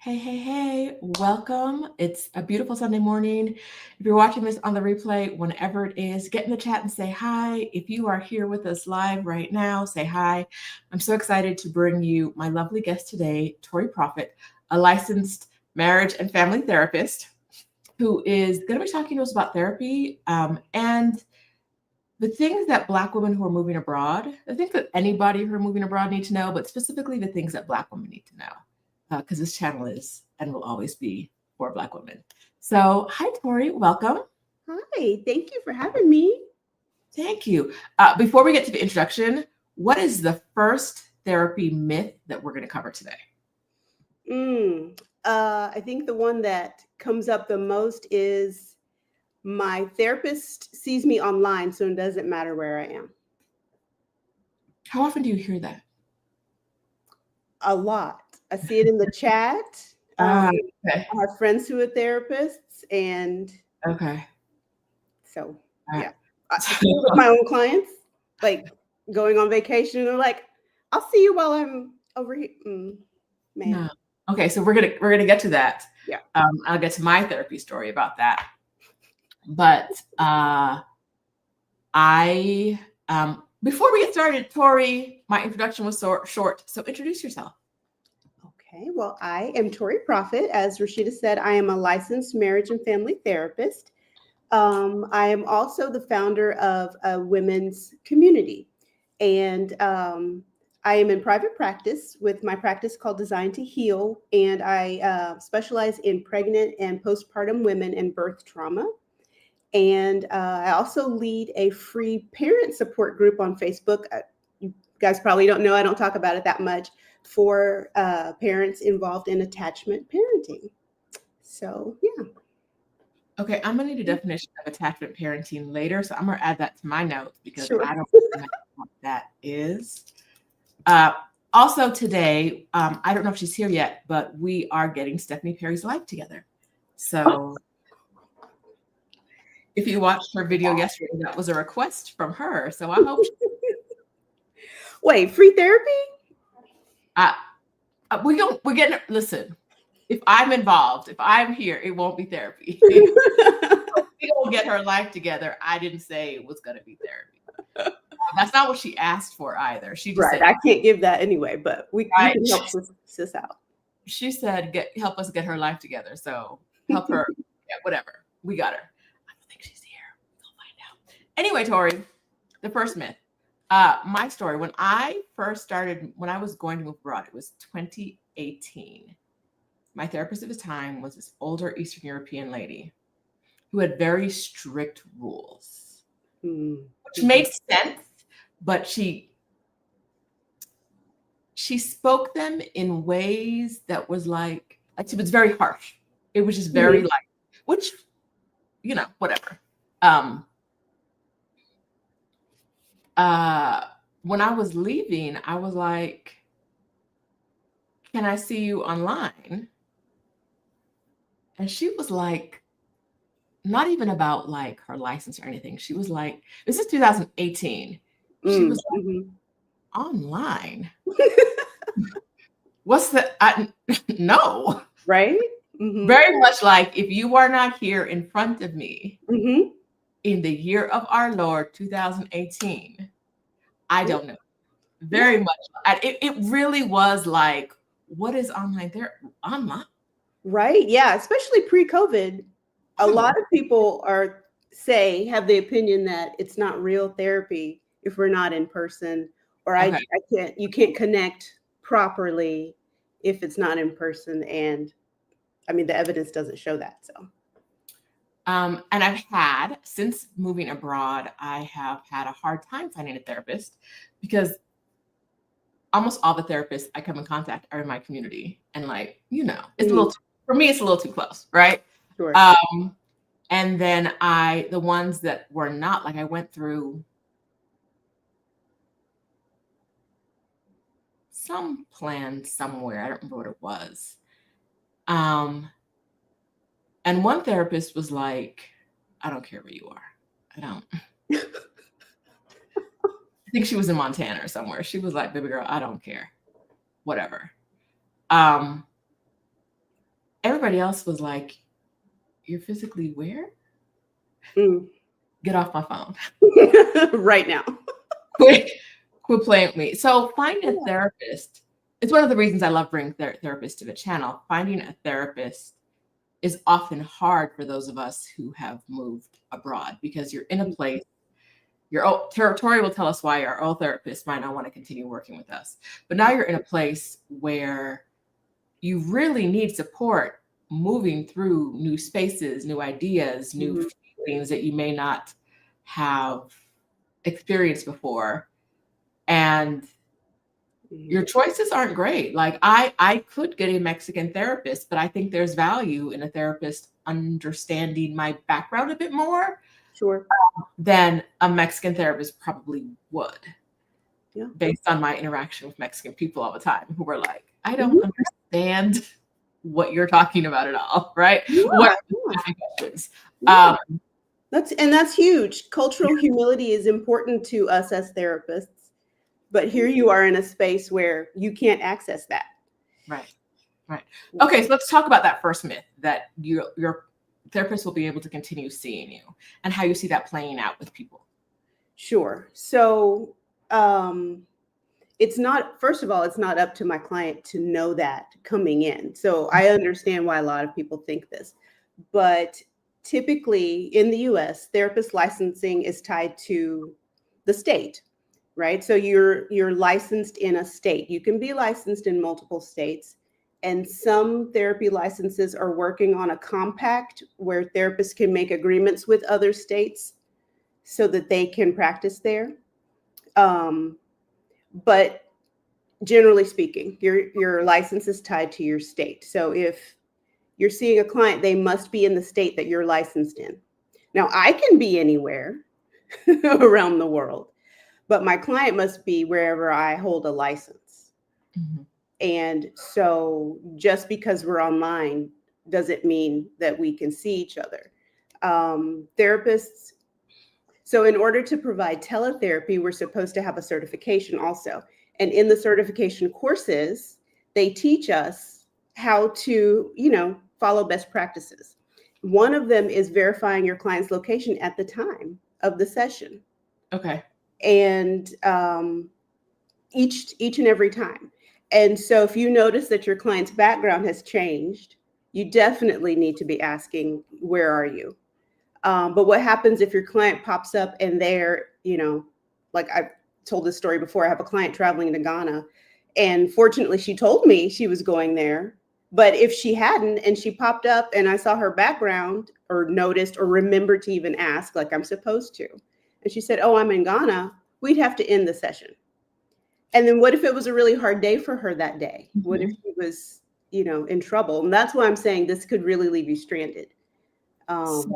Hey, welcome. It's a beautiful Sunday morning. If you're watching this on the replay, whenever it is, get in the chat and say hi. If you are here with us live right now, say hi. I'm so excited to bring you my lovely guest today, Tori Profit, a licensed marriage and family therapist who is going to be talking to us about therapy and the things that Black women who are moving abroad, the things that anybody who are moving abroad need to know, but specifically the things that Black women need to know. Because this channel is and will always be for Black women. So, hi, Tori, welcome. Hi, thank you for having me. Thank you. Before we get to the introduction, what is the first therapy myth that we're going to cover today? I think the one that comes up the most is my therapist sees me online, so it doesn't matter where I am. How often do you hear that? A lot. I see it in the chat. Okay. I have friends who are therapists, and so yeah, I see it with my own clients, like going on vacation. They're like, "I'll see you while I'm over here." Man. No. Okay, so we're gonna get to that. Yeah. I'll get to my therapy story about that. But before we get started, Tori, my introduction was so short, so introduce yourself. Okay, well, I am Tori Profit. As Rashida said, I am a licensed marriage and family therapist. I am also the founder of a women's community, and I am in private practice with my practice called Design to Heal, and I specialize in pregnant and postpartum women and birth trauma. And I also lead a free parent support group on Facebook. You guys probably don't know, I don't talk about it that much, for parents involved in attachment parenting. So, yeah. Okay, I'm gonna need a definition of attachment parenting later, so I'm gonna add that to my notes because Sure. I don't know what that is. Also today, I don't know if she's here yet, but we are getting Stephanie Perry's life together. So if you watched her video yesterday, that was a request from her. So I hope. Wait, free therapy? We're getting. Listen, if I'm involved, if I'm here, it won't be therapy. We don't get her life together. I didn't say it was going to be therapy. That's not what she asked for either. She just said, I can't give that anyway, but we can help sis out. She said, help us get her life together. So help her. Yeah, whatever. We got her. I don't think she's here. We'll find out. Anyway, Tori, the first myth. My story, when I was going to move abroad, it was 2018. My therapist at the time was this older Eastern European lady who had very strict rules, which made sense, but she spoke them in ways that was like it was very harsh. It was just very which, whatever. When I was leaving, I was like, can I see you online? And she was like, not even about like her license or anything. She was like, this is 2018. She was like, online? What's the, no. Right? Very much like, if you are not here in front of me in the year of our Lord, 2018, I don't know. Very much. It really was like, what is online? They're online. Right. Yeah. Especially pre-COVID. A lot of people have the opinion that it's not real therapy if we're not in person, or you can't connect properly if it's not in person. And I mean, the evidence doesn't show that. So. And I've had, since moving abroad, I have had a hard time finding a therapist because almost all the therapists I come in contact are in my community. And like, it's a little, for me, it's a little too close, right? Sure. And then the ones that were not, like I went through some plan somewhere. I don't remember what it was. And one therapist was like, I don't care where you are. I don't. I think she was in Montana or somewhere. She was like, baby girl, I don't care. Whatever. everybody else was like, "You're physically where? Mm. Get off my phone." Right now. quit, quit playing with me. So finding a Yeah. therapist, it's one of the reasons I love bringing therapists to the channel. Finding a therapist is often hard for those of us who have moved abroad because you're in a place, your old territory will tell us why our old therapist might not want to continue working with us. But now you're in a place where you really need support moving through new spaces, new ideas, new Mhm. feelings that you may not have experienced before. And Mhm. your choices aren't great. Like I could get a Mexican therapist, but I think there's value in a therapist understanding my background a bit more Sure. than a Mexican therapist probably would, Yeah. based on my interaction with Mexican people all the time who were like, I Mhm. don't understand what you're talking about at all, right? What Yeah. Yeah. questions? Yeah. Um, That's huge. Cultural humility is important to us as therapists, but here you are in a space where you can't access that. right, right. Yeah. Okay, so let's talk about that first myth that your therapist will be able to continue seeing you and how you see that playing out with people. Sure. So, it's not, first of all, it's not up to my client to know that coming in. So I understand why a lot of people think this. But typically in the US, therapist licensing is tied to the state, right? So you're licensed in a state. You can be licensed in multiple states. And some therapy licenses are working on a compact where therapists can make agreements with other states so that they can practice there. Um, but generally speaking, your license is tied to your state. So if you're seeing a client, they must be in the state that you're licensed in. Now, I can be anywhere around the world, but my client must be wherever I hold a license. Mhm. And so just because we're online doesn't mean that we can see each other. Therapists, so in order to provide teletherapy, we're supposed to have a certification also. And in the certification courses, they teach us how to, follow best practices. One of them is verifying your client's location at the time of the session, Okay. and each and every time. And so if you notice that your client's background has changed, you definitely need to be asking, where are you? But what happens if your client pops up and they're, like I've told this story before, I have a client traveling to Ghana. And fortunately, she told me she was going there. But if she hadn't and she popped up and I saw her background or noticed or remembered to even ask, like I'm supposed to, and she said, "Oh, I'm in Ghana," we'd have to end the session. And then what if it was a really hard day for her that day? What if Mhm. she was, in trouble? And that's why I'm saying this could really leave you stranded. So Um,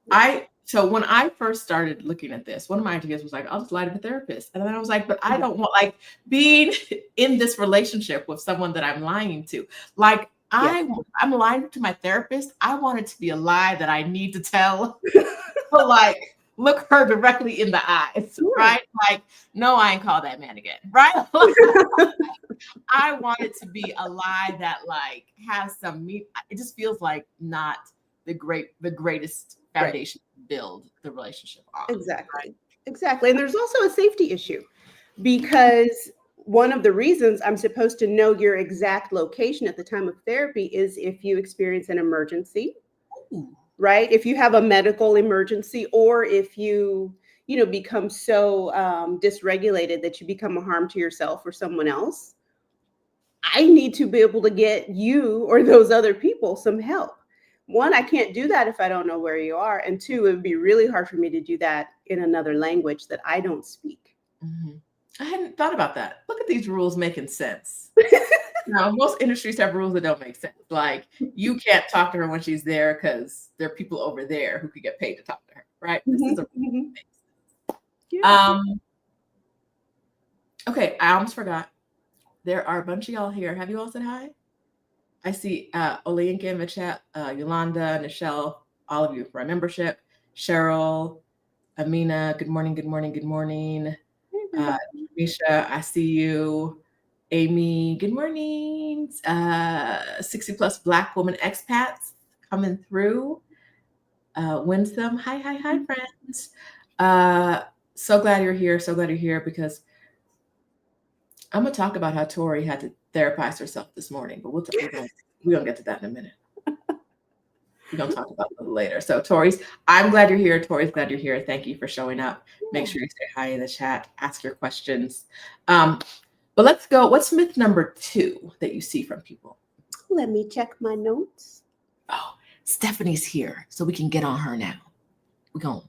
yeah. so when I first started looking at this, one of my ideas was like, I'll just lie to the therapist. And then I was like, but I don't want like being in this relationship with someone that I'm lying to. Like Yeah. I'm lying to my therapist. I want it to be a lie that I need to tell to like look her directly in the eyes, Sure. right? Like, no, I ain't call that man again, right? I want it to be a lie that like has some meat. It just feels like not the greatest Right. foundation to build the relationship on. Exactly. Exactly. And there's also a safety issue because one of the reasons I'm supposed to know your exact location at the time of therapy is if you experience an emergency, Ooh, right? If you have a medical emergency, or if become so dysregulated that you become a harm to yourself or someone else, I need to be able to get you or those other people some help. One, I can't do that if I don't know where you are. And two, it would be really hard for me to do that in another language that I don't speak. mhm. I hadn't thought about that. Look at these rules making sense. Now, most industries have rules that don't make sense. Like you can't talk to her when she's there because there are people over there who could get paid to talk to her, right? This is Mhm, a mhm. Yeah. um okay, I almost forgot. There are a bunch of y'all here. Have you all said hi? I see Olayinka in the chat, Yolanda, Nichelle, all of you for our membership. Cheryl, Amina, good morning, good morning, good morning. Hey, everybody. Misha, I see you. Amy, good morning. 60 plus Black woman expats coming through. Winsome, hi, friends. So glad you're here. So glad you're here because I'm gonna talk about how Tori had to therapize herself this morning, but we're gonna get to that in a minute. We're gonna talk about it a little later. So I'm glad you're here. Tori's glad you're here. Thank you for showing up. Make sure you say hi in the chat. Ask your questions. But let's go. What's myth number 2 that you see from people? Let me check my notes. Oh, Stephanie's here, so we can get on her now. We're going.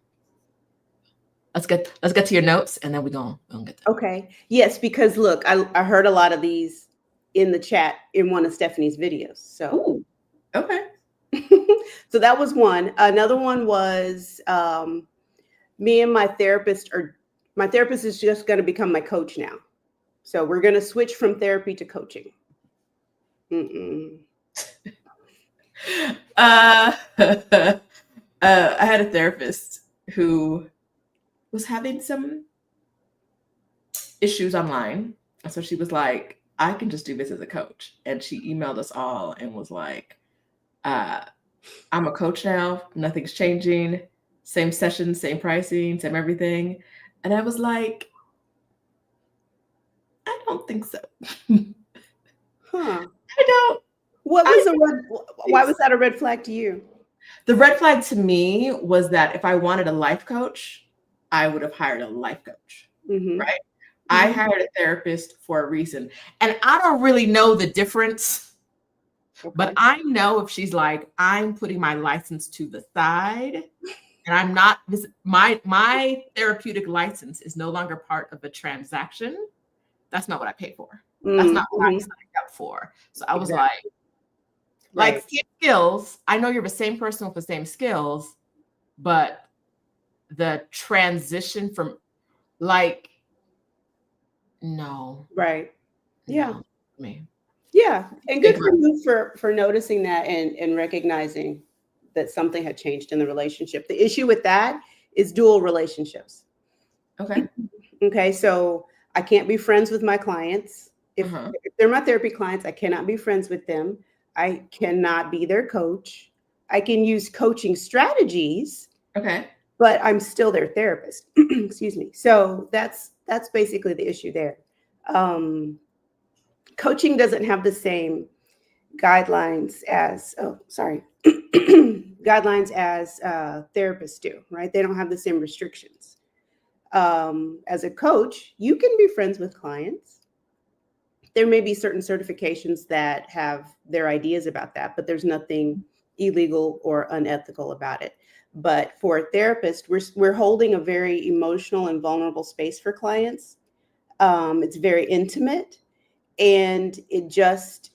Let's get to your notes, and then we're going to get there. Okay. Yes, because look, I heard a lot of these in the chat in one of Stephanie's videos. So, ooh, okay. So that was one. Another one was me and my therapist is just going to become my coach now. So we're going to switch from therapy to coaching. I had a therapist who was having some issues online. And so she was like, I can just do this as a coach. And she emailed us all and was like, I'm a coach now. Nothing's changing. Same sessions, same pricing, same everything. And I was like, I don't think so. Huh. I don't. Why was that a red flag to you? The red flag to me was that if I wanted a life coach, I would have hired a life coach, mm-hmm. right? Mm-hmm. I hired a therapist for a reason. And I don't really know the difference, okay. But I know if she's like, I'm putting my license to the side and I'm not, my therapeutic license is no longer part of the transaction. That's not what I pay for. That's not what I signed up for. So I was like same skills. I know you're the same person with the same skills, but the transition from no. Right. Yeah. No, me. Yeah. And good for you for noticing that and recognizing that something had changed in the relationship. The issue with that is dual relationships. Okay. Okay. So I can't be friends with my clients. If they're my therapy clients, I cannot be friends with them. I cannot be their coach. I can use coaching strategies. Okay. But I'm still their therapist. Excuse me. So that's basically the issue there. Coaching doesn't have the same guidelines as guidelines as therapists do, right? They don't have the same restrictions. As a coach, you can be friends with clients. There may be certain certifications that have their ideas about that, but there's nothing illegal or unethical about it. But for a therapist, we're holding a very emotional and vulnerable space for clients. It's very intimate, and it just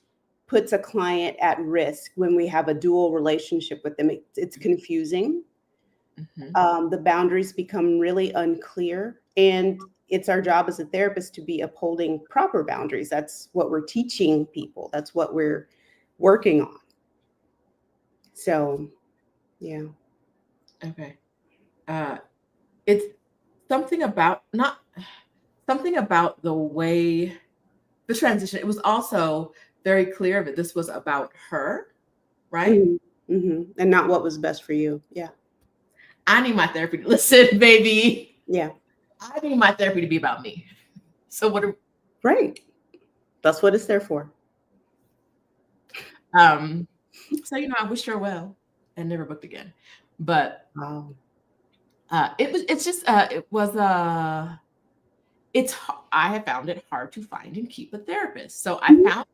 puts a client at risk when we have a dual relationship with them. It's confusing. The boundaries become really unclear, and it's our job as a therapist to be upholding proper boundaries. That's what we're teaching people. That's what we're working on. So, yeah. Okay. It's something about the way the transition. It was also very clear that this was about her, right? And not what was best for you. Yeah. I need my therapy to listen, baby. Yeah. I need my therapy to be about me. So right. That's what it's there for. So I wish her well and never booked again. But I have found it hard to find and keep a therapist. So I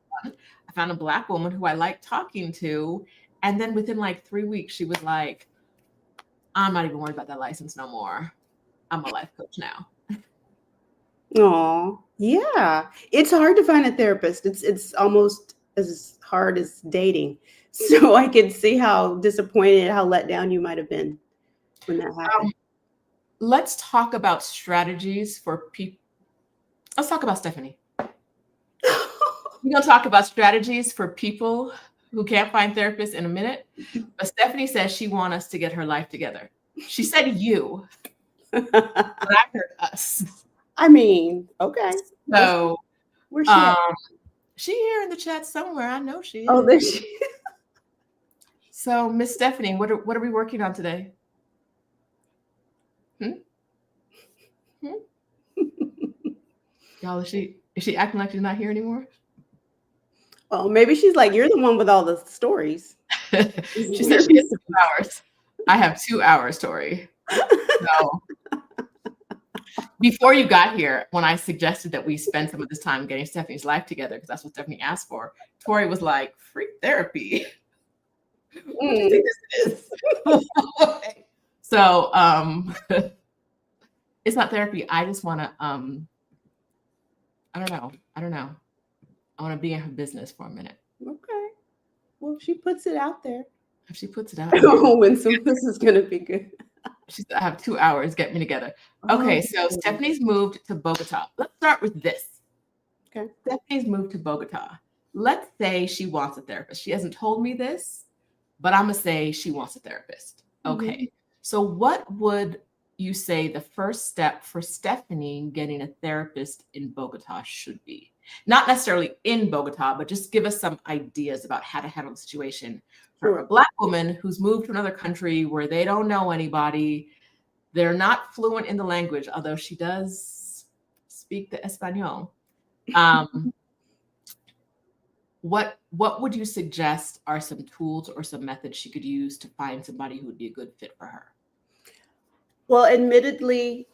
found a Black woman who I liked talking to. And then within 3 weeks, she was like, I'm not even worried about that license no more. I'm a life coach now. Oh, yeah. It's hard to find a therapist. It's almost as hard as dating. So I can see how disappointed, how let down you might have been when that happened. Let's talk about strategies for people. Let's talk about Stephanie. We're going to talk about strategies for people who can't find therapists in a minute. But Stephanie says she wants us to get her life together. She said you, but I heard us. I mean, okay. So Where's she at? She here in the chat somewhere. I know she Oh, is. there she. So, Miss Stephanie, what are we working on today? Y'all, is she acting like she's not here anymore? Oh, maybe she's like, you're the one with all the stories. She said she has 2 hours. I have 2 hours, Tori. So before you got here, when I suggested that we spend some of this time getting Stephanie's life together, because that's what Stephanie asked for, Tori was like, free therapy. What do you think this is? So it's not therapy. I just want to I don't know. I want to be in her business for a minute. Okay. Well, she puts it out there. If she puts it out there. Oh, Winsome, this is gonna be good. She said, I have 2 hours, get me together. Okay, so Stephanie's moved to Bogota. Let's start with this. Okay. Stephanie's moved to Bogota. Let's say she wants a therapist. She hasn't told me this, but I'm gonna say she wants a therapist. Okay. Mm-hmm. So what would you say the first step for Stephanie getting a therapist in Bogota should be? Not necessarily in Bogota, but just give us some ideas about how to handle the situation for a Black woman who's moved to another country where they don't know anybody. They're not fluent in the language, although she does speak the Espanol. What would you suggest are some tools or some methods she could use to find somebody who would be a good fit for her? Well, admittedly,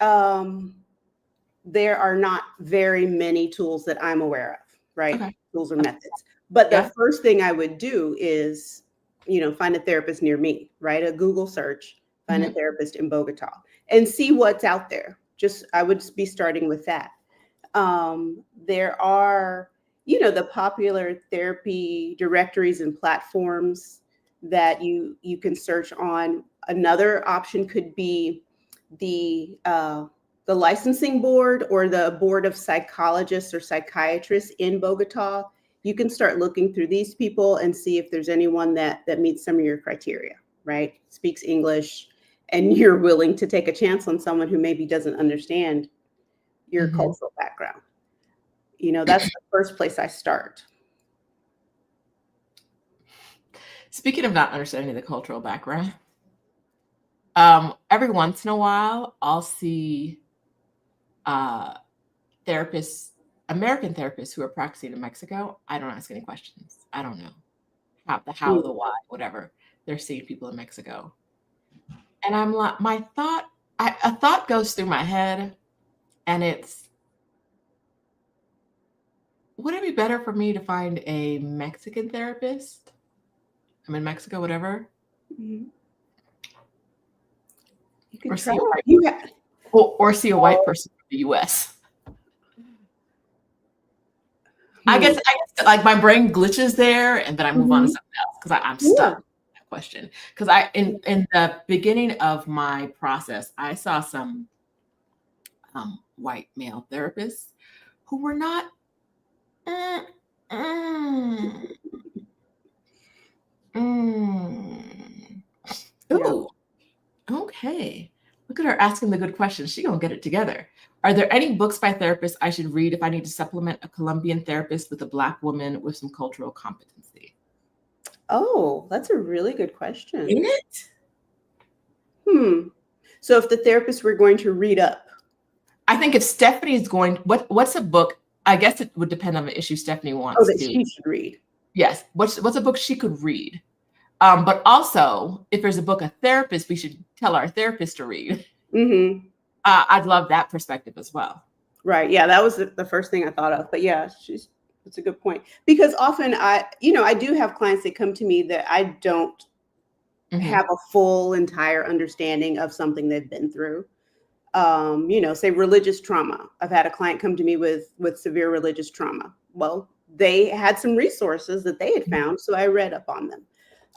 there are not very many tools that I'm aware of, right? Okay. Tools or methods. But the first thing I would do is, find a therapist near me, right? A Google search, find a therapist in Bogota and see what's out there. I would be starting with that. There are, the popular therapy directories and platforms that you can search on. Another option could be the licensing board or the board of psychologists or psychiatrists in Bogota. You can start looking through these people and see if there's anyone that meets some of your criteria, right? Speaks English, and you're willing to take a chance on someone who maybe doesn't understand your cultural background. That's the first place I start. Speaking of not understanding the cultural background, every once in a while, I'll see therapists, American therapists who are practicing in Mexico. I don't ask any questions. I don't know how, the why, whatever. They're seeing people in Mexico. And I'm like, a thought goes through my head, and it's, would it be better for me to find a Mexican therapist? I'm in Mexico, whatever. Mm-hmm. You can or try. See a white person from the U.S. I guess like my brain glitches there, and then I move on to something else because I'm stuck with that question. Because in the beginning of my process, I saw some white male therapists who were not. Ooh, okay. Look at her asking the good questions. She gonna get it together. Are there any books by therapists I should read if I need to supplement a Colombian therapist with a Black woman with some cultural competency? Oh, that's a really good question. Isn't it? So if the therapist were going to read up. I think if Stephanie's going, what's a book? I guess it would depend on the issue Stephanie wants that she should read. Yes. What's a book she could read? But also, if there's a book, a therapist, we should tell our therapist to read. I'd love that perspective as well. Right. Yeah, that was the first thing I thought of. But yeah, that's a good point. Because often I do have clients that come to me that I don't have a full entire understanding of something they've been through. Say religious trauma. I've had a client come to me with severe religious trauma. Well, they had some resources that they had found, so I read up on them.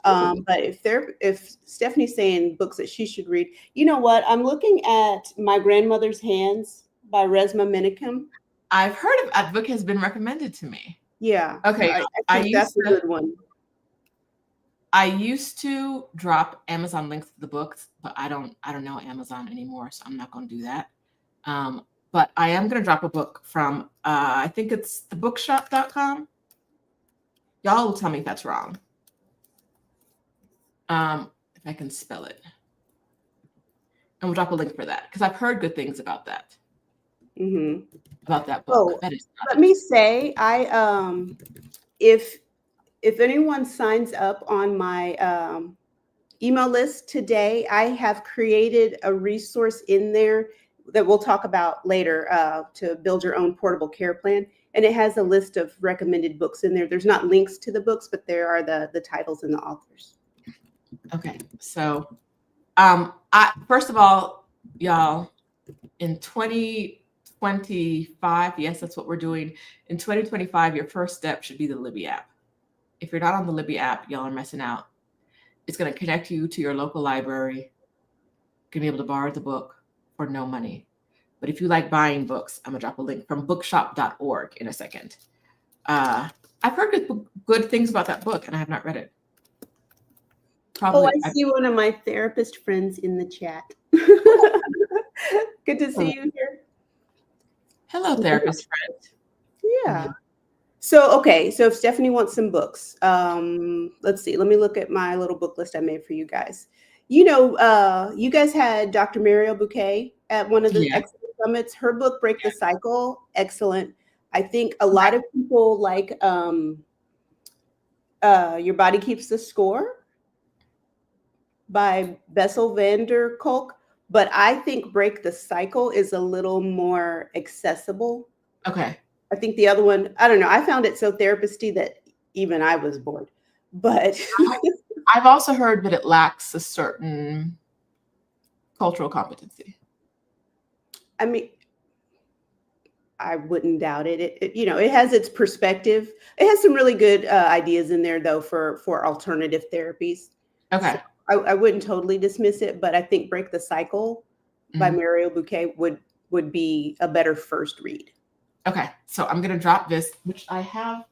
But if Stephanie's saying books that she should read, you know what? I'm looking at My Grandmother's Hands by Resmaa Menakem. I've heard of that book, has been recommended to me. Yeah. Okay. I think that's a good one. I used to drop Amazon links to the books, but I don't know Amazon anymore, so I'm not going to do that. but I am going to drop a book from, I think it's thebookshop.com. Y'all will tell me if that's wrong. If I can spell it. And we'll drop a link for that because I've heard good things about that. Mm-hmm. About that book. Oh, That is let me say, if anyone signs up on my email list today, I have created a resource in there that we'll talk about later to build your own portable care plan. And it has a list of recommended books in there. There's not links to the books, but there are the titles and the authors. Okay. So first of all, y'all, in 2025, yes, that's what we're doing. In 2025, your first step should be the Libby app. If you're not on the Libby app, y'all are missing out. It's going to connect you to your local library. You're going to be able to borrow the book for no money. But if you like buying books, I'm going to drop a link from bookshop.org in a second. I've heard good things about that book, and I have not read it. Probably, I see one of my therapist friends in the chat. Good to see you here. Hello, therapist friend. Yeah. So, okay. So if Stephanie wants some books, let's see. Let me look at my little book list I made for you guys. You know, you guys had Dr. Mariel Bouquet at one of the Excellent Summits. Her book, Break the Cycle, excellent. I think a lot of people like Your Body Keeps the Score by Bessel van der Kolk. But I think Break the Cycle is a little more accessible. Okay. I think the other one, I don't know. I found it so therapist-y that even I was bored. But I've also heard that it lacks a certain cultural competency. I mean, I wouldn't doubt it. It has its perspective. It has some really good ideas in there, though, for alternative therapies. Okay. So I wouldn't totally dismiss it, but I think Break the Cycle by Mariel Bouquet would be a better first read. Okay, so I'm going to drop this, which I have.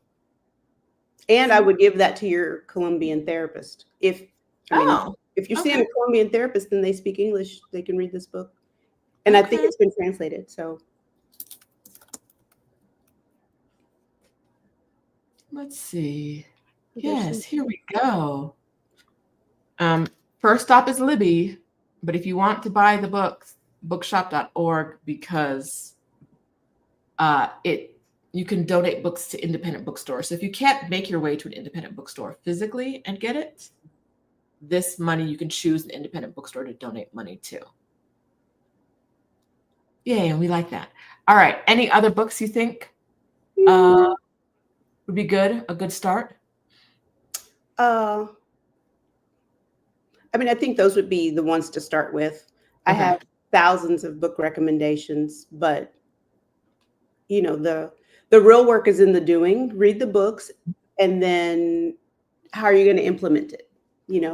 And I would give that to your Colombian therapist. If you see a Colombian therapist and they speak English, they can read this book. And I think it's been translated. So let's see. Yes, here we go. First stop is Libby, but if you want to buy the books, bookshop.org, because you can donate books to independent bookstores. So if you can't make your way to an independent bookstore physically and get it, this money you can choose an independent bookstore to donate money to. Yay, and we like that. All right. Any other books you think would be good? A good start? I mean, I think those would be the ones to start with. I have thousands of book recommendations, but the real work is in the doing. Read the books, and then how are you going to implement it?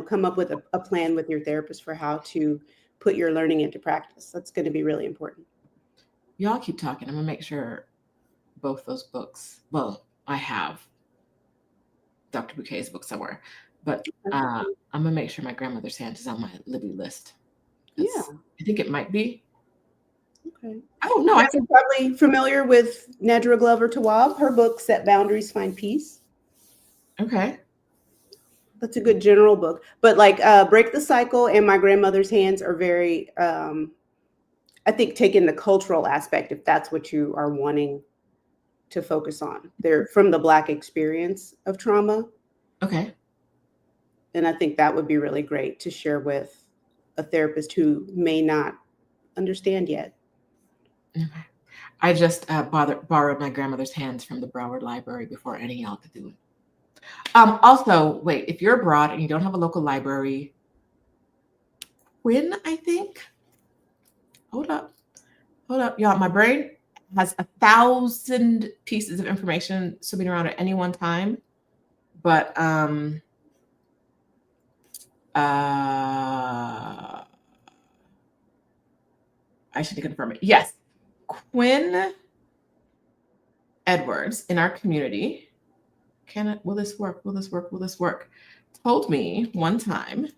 Come up with a plan with your therapist for how to put your learning into practice. That's going to be really important. Y'all keep talking. I'm going to make sure both those books, well, I have Dr. Bouquet's book somewhere, but I'm going to make sure My Grandmother's Hand is on my Libby list. I think it might be. Okay. I don't know. You're probably familiar with Nedra Glover Tawwab. Her book, Set Boundaries, Find Peace. Okay. That's a good general book. But like Break the Cycle and My Grandmother's Hands are very, I think, taking the cultural aspect, if that's what you are wanting to focus on. They're from the Black experience of trauma. Okay. And I think that would be really great to share with a therapist who may not understand yet. Okay. I just borrowed My Grandmother's Hands from the Broward Library before any of y'all could do it. Also, wait, if you're abroad and you don't have a local library, Quinn, I think. Hold up. Y'all, my brain has 1,000 pieces of information swimming around at any one time. But I should confirm it. Yes. Quinn Edwards in our community. Will this work? Told me one time,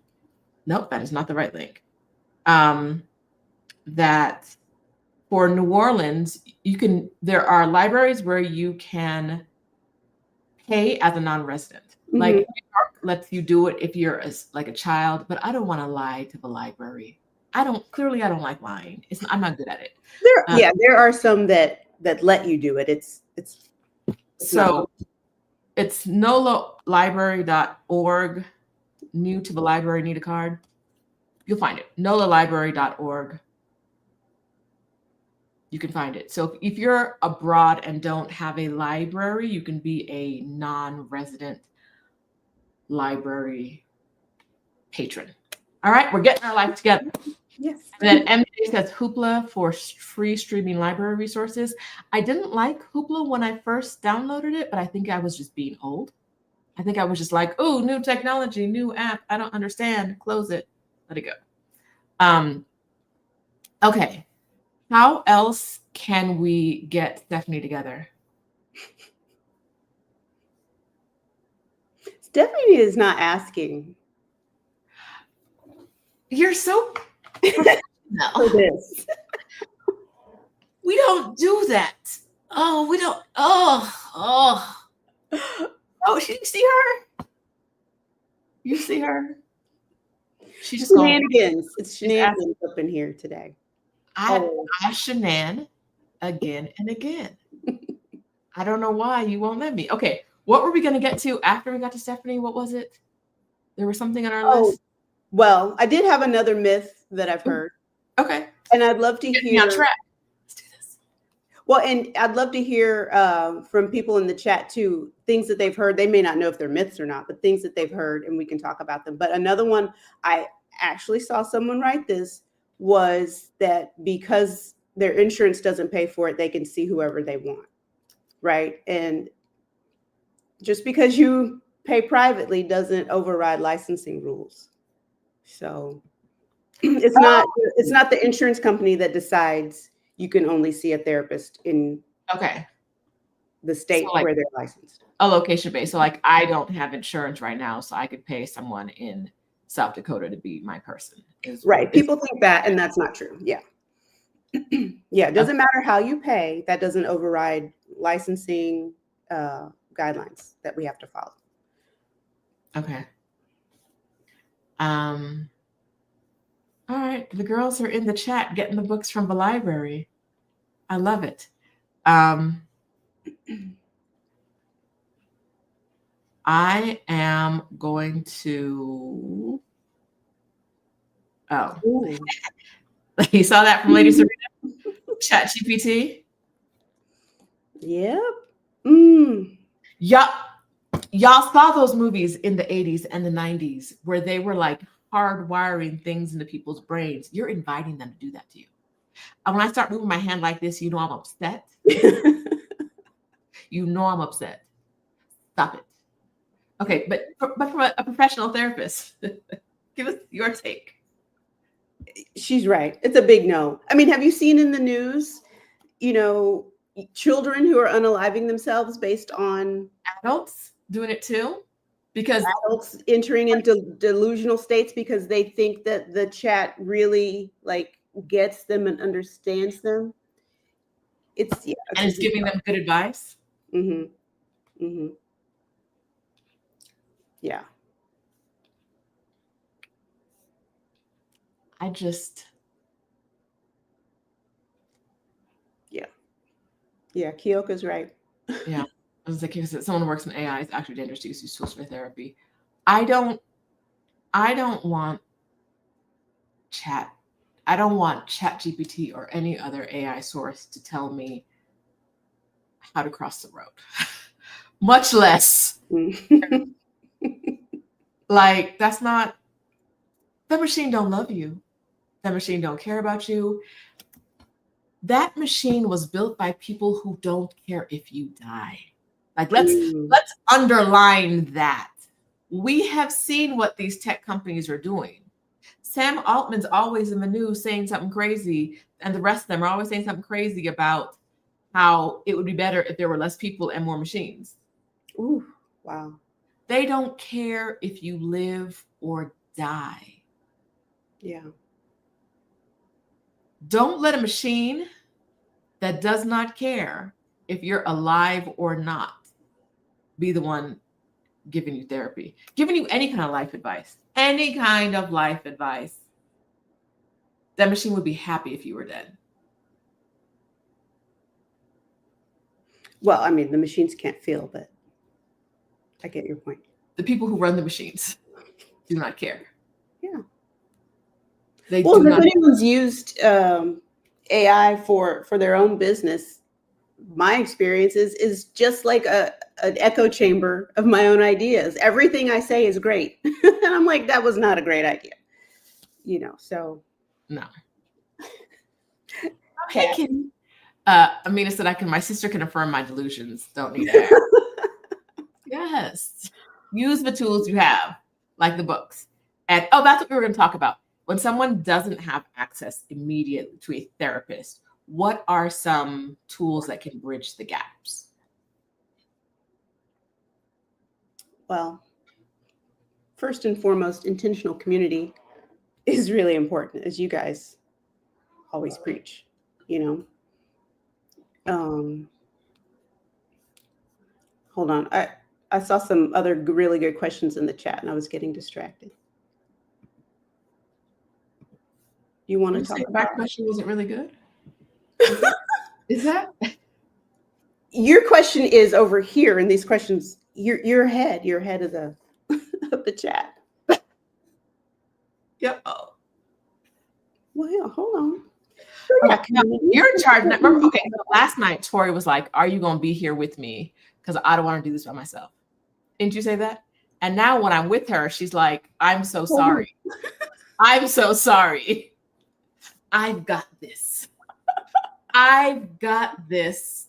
nope, that is not the right link. That for New Orleans, there are libraries where you can pay as a non-resident. Like New York lets you do it if you're like a child, but I don't want to lie to the library. I don't like lying. I'm not good at it. There are some that let you do it. It's so it's nolalibrary.org. New to the library, need a card. You'll find it. nolalibrary.org. You can find it. So if you're abroad and don't have a library, you can be a non-resident library patron. All right, we're getting our life together. Yes. And then MJ says Hoopla for free streaming library resources. I didn't like Hoopla when I first downloaded it, but I think I was just being old. I think I was just like, oh, new technology, new app. I don't understand. Close it. Let it go. Okay. How else can we get Stephanie together? Stephanie is not asking. You're so professional. This. We don't do that. Oh, we don't. Oh, you see her? You see her? She just shenanigans. It's shenanigans up in here today. I shenan again and again. I don't know why you won't let me. Okay, what were we going to get to after we got to Stephanie? What was it? There was something on our list. Well, I did have another myth that I've heard. Okay. And I'd love to hear. On track. Let's do this. Well, and I'd love to hear from people in the chat too, things that they've heard. They may not know if they're myths or not, but things that they've heard, and we can talk about them. But another one, I actually saw someone write this, was that because their insurance doesn't pay for it, they can see whoever they want, right? And just because you pay privately doesn't override licensing rules. So it's not the insurance company that decides you can only see a therapist in the state where they're licensed. A location base. So like I don't have insurance right now, so I could pay someone in South Dakota to be my person. Right. People think that, and that's not true. Yeah. Yeah. It doesn't matter how you pay. That doesn't override licensing guidelines that we have to follow. Okay. All right. The girls are in the chat getting the books from the library. I love it. I am going to. Oh, you saw that from Lady Serena? Chat GPT. Yep. Y'all saw those movies in the 80s and the 90s where they were like hardwiring things into people's brains. You're inviting them to do that to you. And when I start moving my hand like this, you know I'm upset. You know I'm upset. Stop it. Okay, but from a professional therapist, give us your take. She's right. It's a big no. I mean, have you seen in the news, children who are unaliving themselves based on adults doing it too? Because adults entering into delusional states because they think that the chat really gets them and understands them. And it's giving them good advice. Mm-hmm. Mm-hmm. Yeah. Yeah, Kyoko's right. Yeah. I was like, someone who works in AI, it's actually dangerous to use these tools for therapy. I don't want chat. I don't want ChatGPT or any other AI source to tell me how to cross the road, much less that's not. The machine don't love you. The machine don't care about you. That machine was built by people who don't care if you die. Let's underline that. We have seen what these tech companies are doing. Sam Altman's always in the news saying something crazy, and the rest of them are always saying something crazy about how it would be better if there were less people and more machines. Ooh, wow. They don't care if you live or die. Yeah. Don't let a machine that does not care if you're alive or not be the one giving you therapy, giving you any kind of life advice, that machine would be happy if you were dead. Well, I mean, the machines can't feel, but I get your point. The people who run the machines do not care. Yeah. They Well, do if not. anyone's used AI for their own business, my experience is just like an echo chamber of my own ideas. Everything I say is great. And I'm like, that was not a great idea. So. No. Okay. Hey, Kim. Amina said my sister can affirm my delusions. Don't need to ask. Yes. Use the tools you have, like the books. And that's what we were going to talk about. When someone doesn't have access immediately to a therapist, what are some tools that can bridge the gaps? Well, first and foremost, intentional community is really important, as you guys always preach, Hold on. I saw some other really good questions in the chat and I was getting distracted. You want to talk about that question? Was it really good? Is that? Your question is over here, and these questions, you're ahead of the of the chat. Yep. Oh. Well, yeah, hold on. Okay, no, you're in charge. Remember, okay, so last night Tori was like, "Are you going to be here with me? Because I don't want to do this by myself." Didn't you say that? And now when I'm with her, she's like, "I'm so sorry. I'm so sorry. I've got this. I've got this.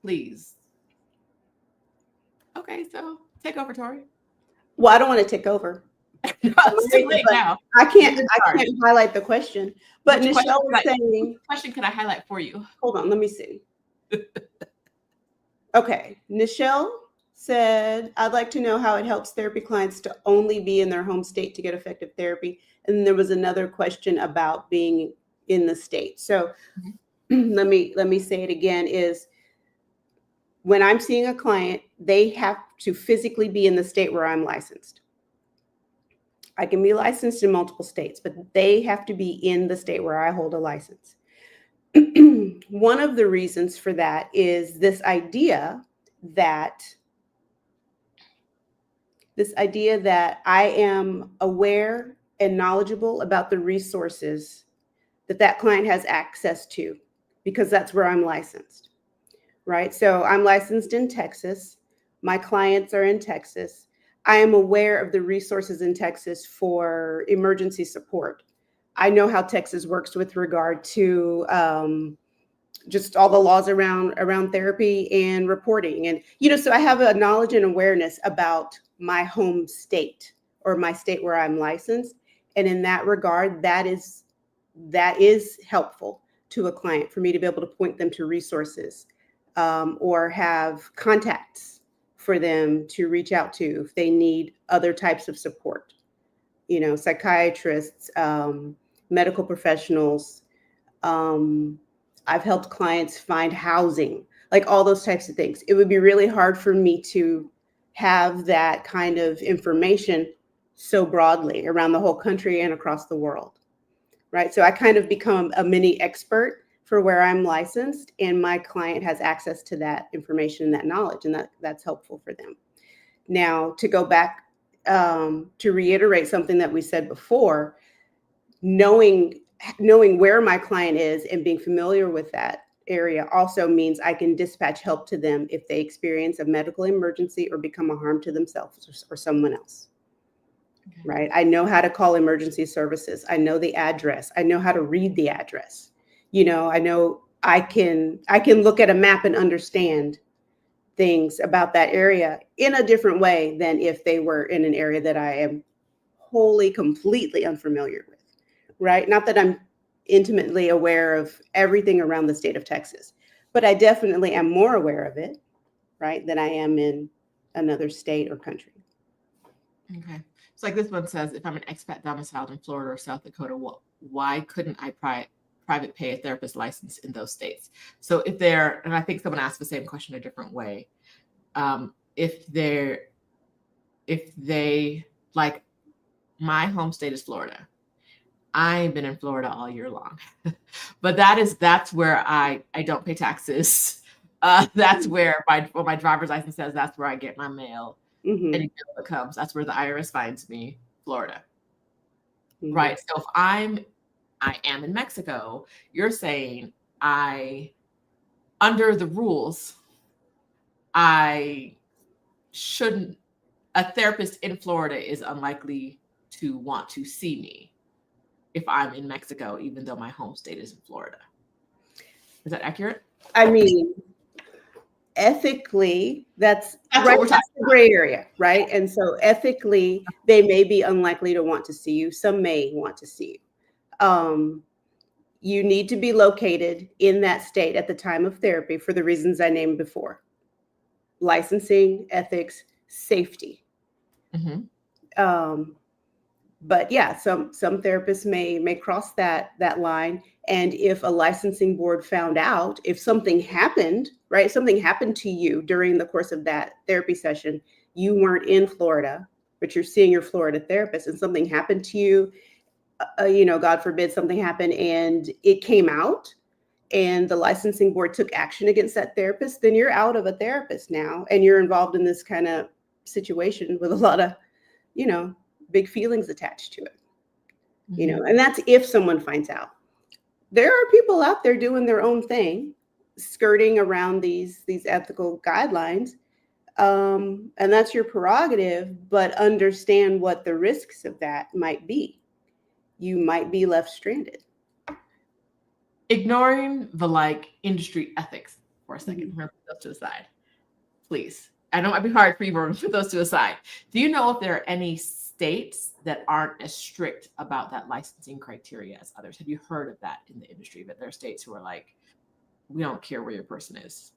Please." Okay, so take over, Tori. Well, I don't want to take over. It's too late now. I can't highlight the question. But Which Nichelle was saying, which question can I highlight for you? Hold on, let me see. Okay, Nichelle said, "I'd like to know how it helps therapy clients to only be in their home state to get effective therapy." And then there was another question about being in the state. So let me say it again, is when I'm seeing a client, they have to physically be in the state where I'm licensed. I can be licensed in multiple states, but they have to be in the state where I hold a license. One of the reasons for that is this idea that I am aware and knowledgeable about the resources that client has access to, because that's where I'm licensed, right? So I'm licensed in Texas. My clients are in Texas. I am aware of the resources in Texas for emergency support. I know how Texas works with regard to just all the laws around therapy and reporting. And, so I have a knowledge and awareness about my home state, or my state where I'm licensed. And in that regard, that is helpful to a client, for me to be able to point them to resources, or have contacts for them to reach out to if they need other types of support, psychiatrists, medical professionals. I've helped clients find housing, like all those types of things. It would be really hard for me to have that kind of information so broadly around the whole country and across the world, right? So I kind of become a mini expert for where I'm licensed, and my client has access to that information and that knowledge, and that's helpful for them. Now, to go back, to reiterate something that we said before, knowing where my client is and being familiar with that area also means I can dispatch help to them if they experience a medical emergency or become a harm to themselves or someone else. Okay. Right? I know how to call emergency services. I know the address. I know how to read the address. I know I can look at a map and understand things about that area in a different way than if they were in an area that I am wholly, completely unfamiliar with. Right? Not that I'm intimately aware of everything around the state of Texas, but I definitely am more aware of it, right, than I am in another state or country. Okay. It's like this one says, if I'm an expat domiciled in Florida or South Dakota, why couldn't I private pay therapist license in those states. So if they're, and I think someone asked the same question a different way, if they like, my home state is Florida. I've been in Florida all year long, but that's where I don't pay taxes. That's where my driver's license says that's where I get my mail. Mm-hmm. Any bill that comes, that's where the IRS finds me, Florida. Mm-hmm. Right. So if I am in Mexico, you're saying under the rules, I shouldn't, a therapist in Florida is unlikely to want to see me if I'm in Mexico, even though my home state is in Florida. Is that accurate? I mean, ethically, that's what right. we're That's talking the gray area, right? And so ethically, they may be unlikely to want to see you. Some may want to see you. You need to be located in that state at the time of therapy for the reasons I named before: licensing, ethics, safety. Mm-hmm. But yeah, some therapists may cross that line. And if a licensing board found out, if something happened, right, something happened to you during the course of that therapy session, you weren't in Florida, but you're seeing your Florida therapist, and something happened to you, God forbid something happened and it came out, and the licensing board took action against that therapist, then you're out of a therapist now, and you're involved in this kind of situation with a lot of, big feelings attached to it. Mm-hmm. And that's if someone finds out. There are people out there doing their own thing, skirting around these ethical guidelines, and that's your prerogative, but understand what the risks of that might be. You might be left stranded. Ignoring the industry ethics for a second. Mm-hmm. We're going to put those to the side, please. I know it might be hard for you, but put those to the side. Do you know if there are any states that aren't as strict about that licensing criteria as others? Have you heard of that in the industry, that there are states who are like, we don't care where your person is?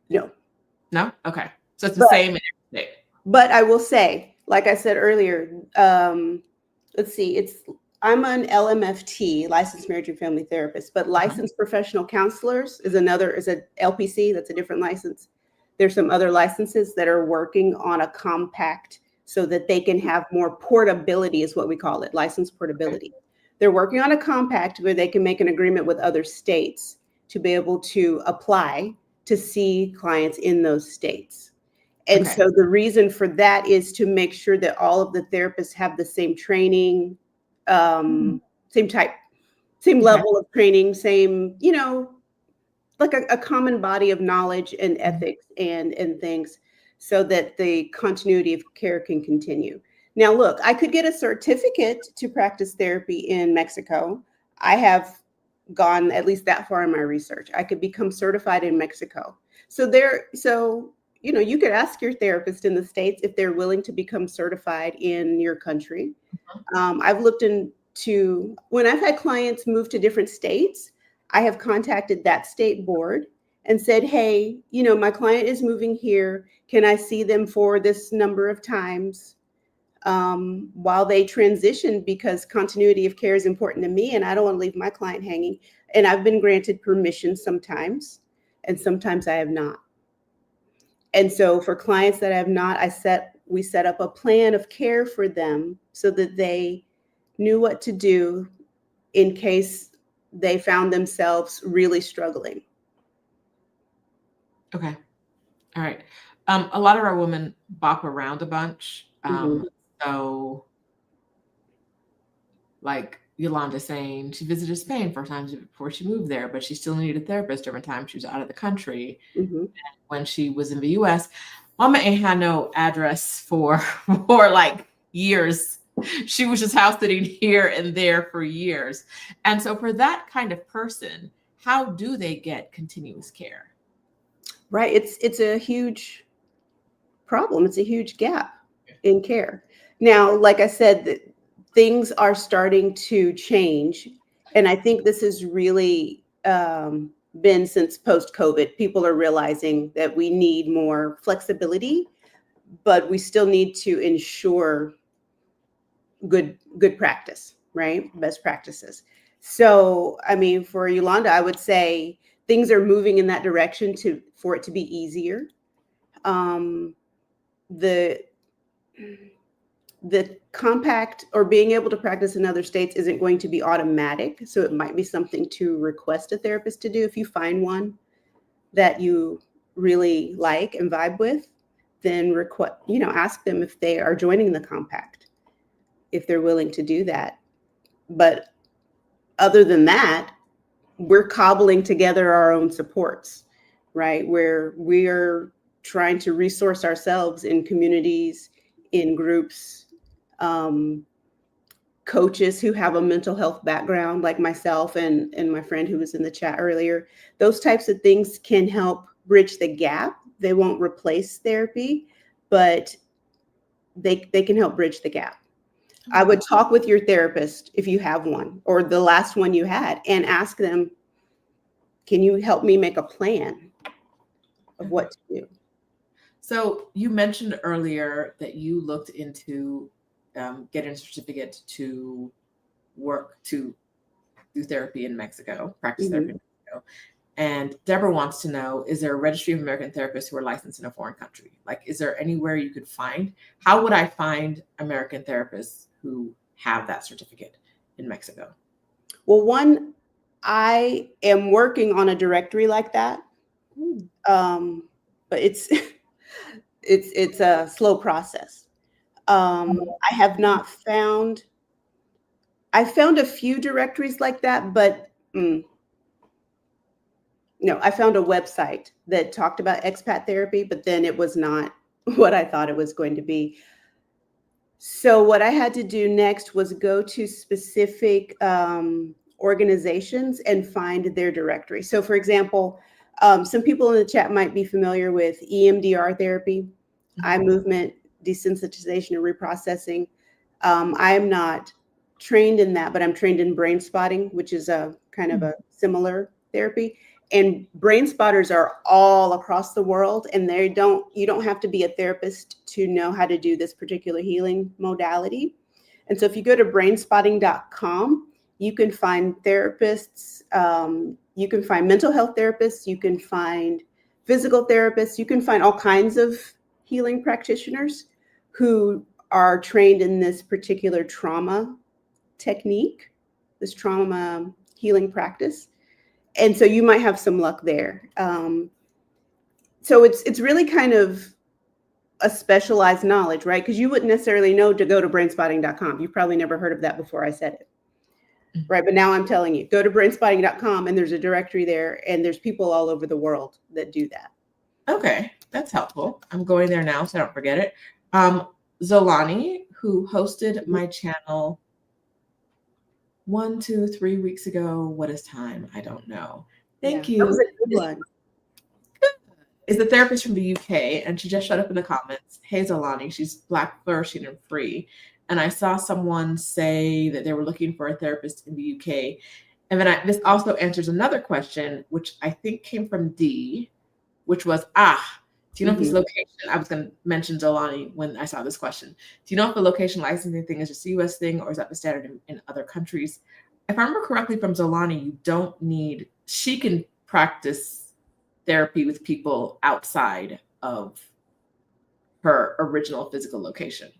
No. Okay. So it's the same in every state. But I will say, like I said earlier, let's see, I'm an LMFT, licensed marriage and family therapist, but licensed professional counselors is an LPC. That's a different license. There's some other licenses that are working on a compact so that they can have more portability, is what we call it, license portability. Okay. They're working on a compact where they can make an agreement with other states to be able to apply to see clients in those states. And so the reason for that is to make sure that all of the therapists have the same training, same level of training, same, like a common body of knowledge and ethics and things, so that the continuity of care can continue. Now, look, I could get a certificate to practice therapy in Mexico. I have gone at least that far in my research. I could become certified in Mexico. So you could ask your therapist in the States if they're willing to become certified in your country. I've looked into, when I've had clients move to different states, I have contacted that state board and said, hey, my client is moving here. Can I see them for this number of times while they transition? Because continuity of care is important to me, and I don't want to leave my client hanging. And I've been granted permission sometimes, and sometimes I have not. And so for clients that I have not, we set up a plan of care for them so that they knew what to do in case they found themselves really struggling. Okay. All right. A lot of our women bop around a bunch. So like Yolanda saying she visited Spain 4 times before she moved there, but she still needed a therapist every time she was out of the country. And when she was in the US, Mama ain't had no address for like years. She was just house sitting here and there for years. And so for that kind of person, how do they get continuous care? Right. It's a huge problem. It's a huge gap in care. Now, like I said, things are starting to change. And I think this has really been since post-COVID. People are realizing that we need more flexibility, but we still need to ensure good practice, right? Best practices. So, I mean, for Yolanda, I would say things are moving in that direction for it to be easier. Um, the the compact or being able to practice in other states isn't going to be automatic. So it might be something to request a therapist to do. If you find one that you really like and vibe with, then ask them if they are joining the compact, if they're willing to do that. But other than that, we're cobbling together our own supports, right? Where we are trying to resource ourselves in communities, in groups, um, coaches who have a mental health background, like myself and my friend who was in the chat earlier. Those types of things can help bridge the gap. They won't replace therapy, but they can help bridge the gap. I would talk with your therapist if you have one or the last one you had and ask them, can you help me make a plan of what to do? So you mentioned earlier that you looked into getting a certificate to do therapy in Mexico, practice therapy in Mexico. And Deborah wants to know, is there a registry of American therapists who are licensed in a foreign country? Like, is there anywhere you could find? How would I find American therapists who have that certificate in Mexico? Well, one, I am working on a directory like that. But it's it's a slow process. I have not found. I found a few directories like that, but no, I found a website that talked about expat therapy, but then it was not what I thought it was going to be. So what I had to do next was go to specific organizations and find their directory. So, for example, some people in the chat might be familiar with EMDR therapy, eye movement desensitization and reprocessing. I am not trained in that, but I'm trained in brain spotting, which is a kind of a similar therapy. And brain spotters are all across the world, and you don't have to be a therapist to know how to do this particular healing modality. And so if you go to brainspotting.com, you can find therapists, you can find mental health therapists, you can find physical therapists, you can find all kinds of healing practitioners who are trained in this particular trauma technique, this trauma healing practice. And so you might have some luck there. So it's really kind of a specialized knowledge, right? Because you wouldn't necessarily know to go to brainspotting.com. You've probably never heard of that before I said it. Right. But now I'm telling you, go to brainspotting.com and there's a directory there and there's people all over the world that do that. Okay, that's helpful. I'm going there now so I don't forget it. Zolani, who hosted my channel 1, 2, 3 weeks ago. What is time? I don't know. Thank you. That was a good one. Is the therapist from the UK, and she just showed up in the comments. Hey, Zolani, she's Black, flourishing, and free. And I saw someone say that they were looking for a therapist in the UK. And then this also answers another question, which I think came from D, which was, do you know if this location, I was going to mention Zolani when I saw this question. Do you know if the location licensing thing is just a US thing or is that the standard in other countries? If I remember correctly from Zolani, she can practice therapy with people outside of her original physical location.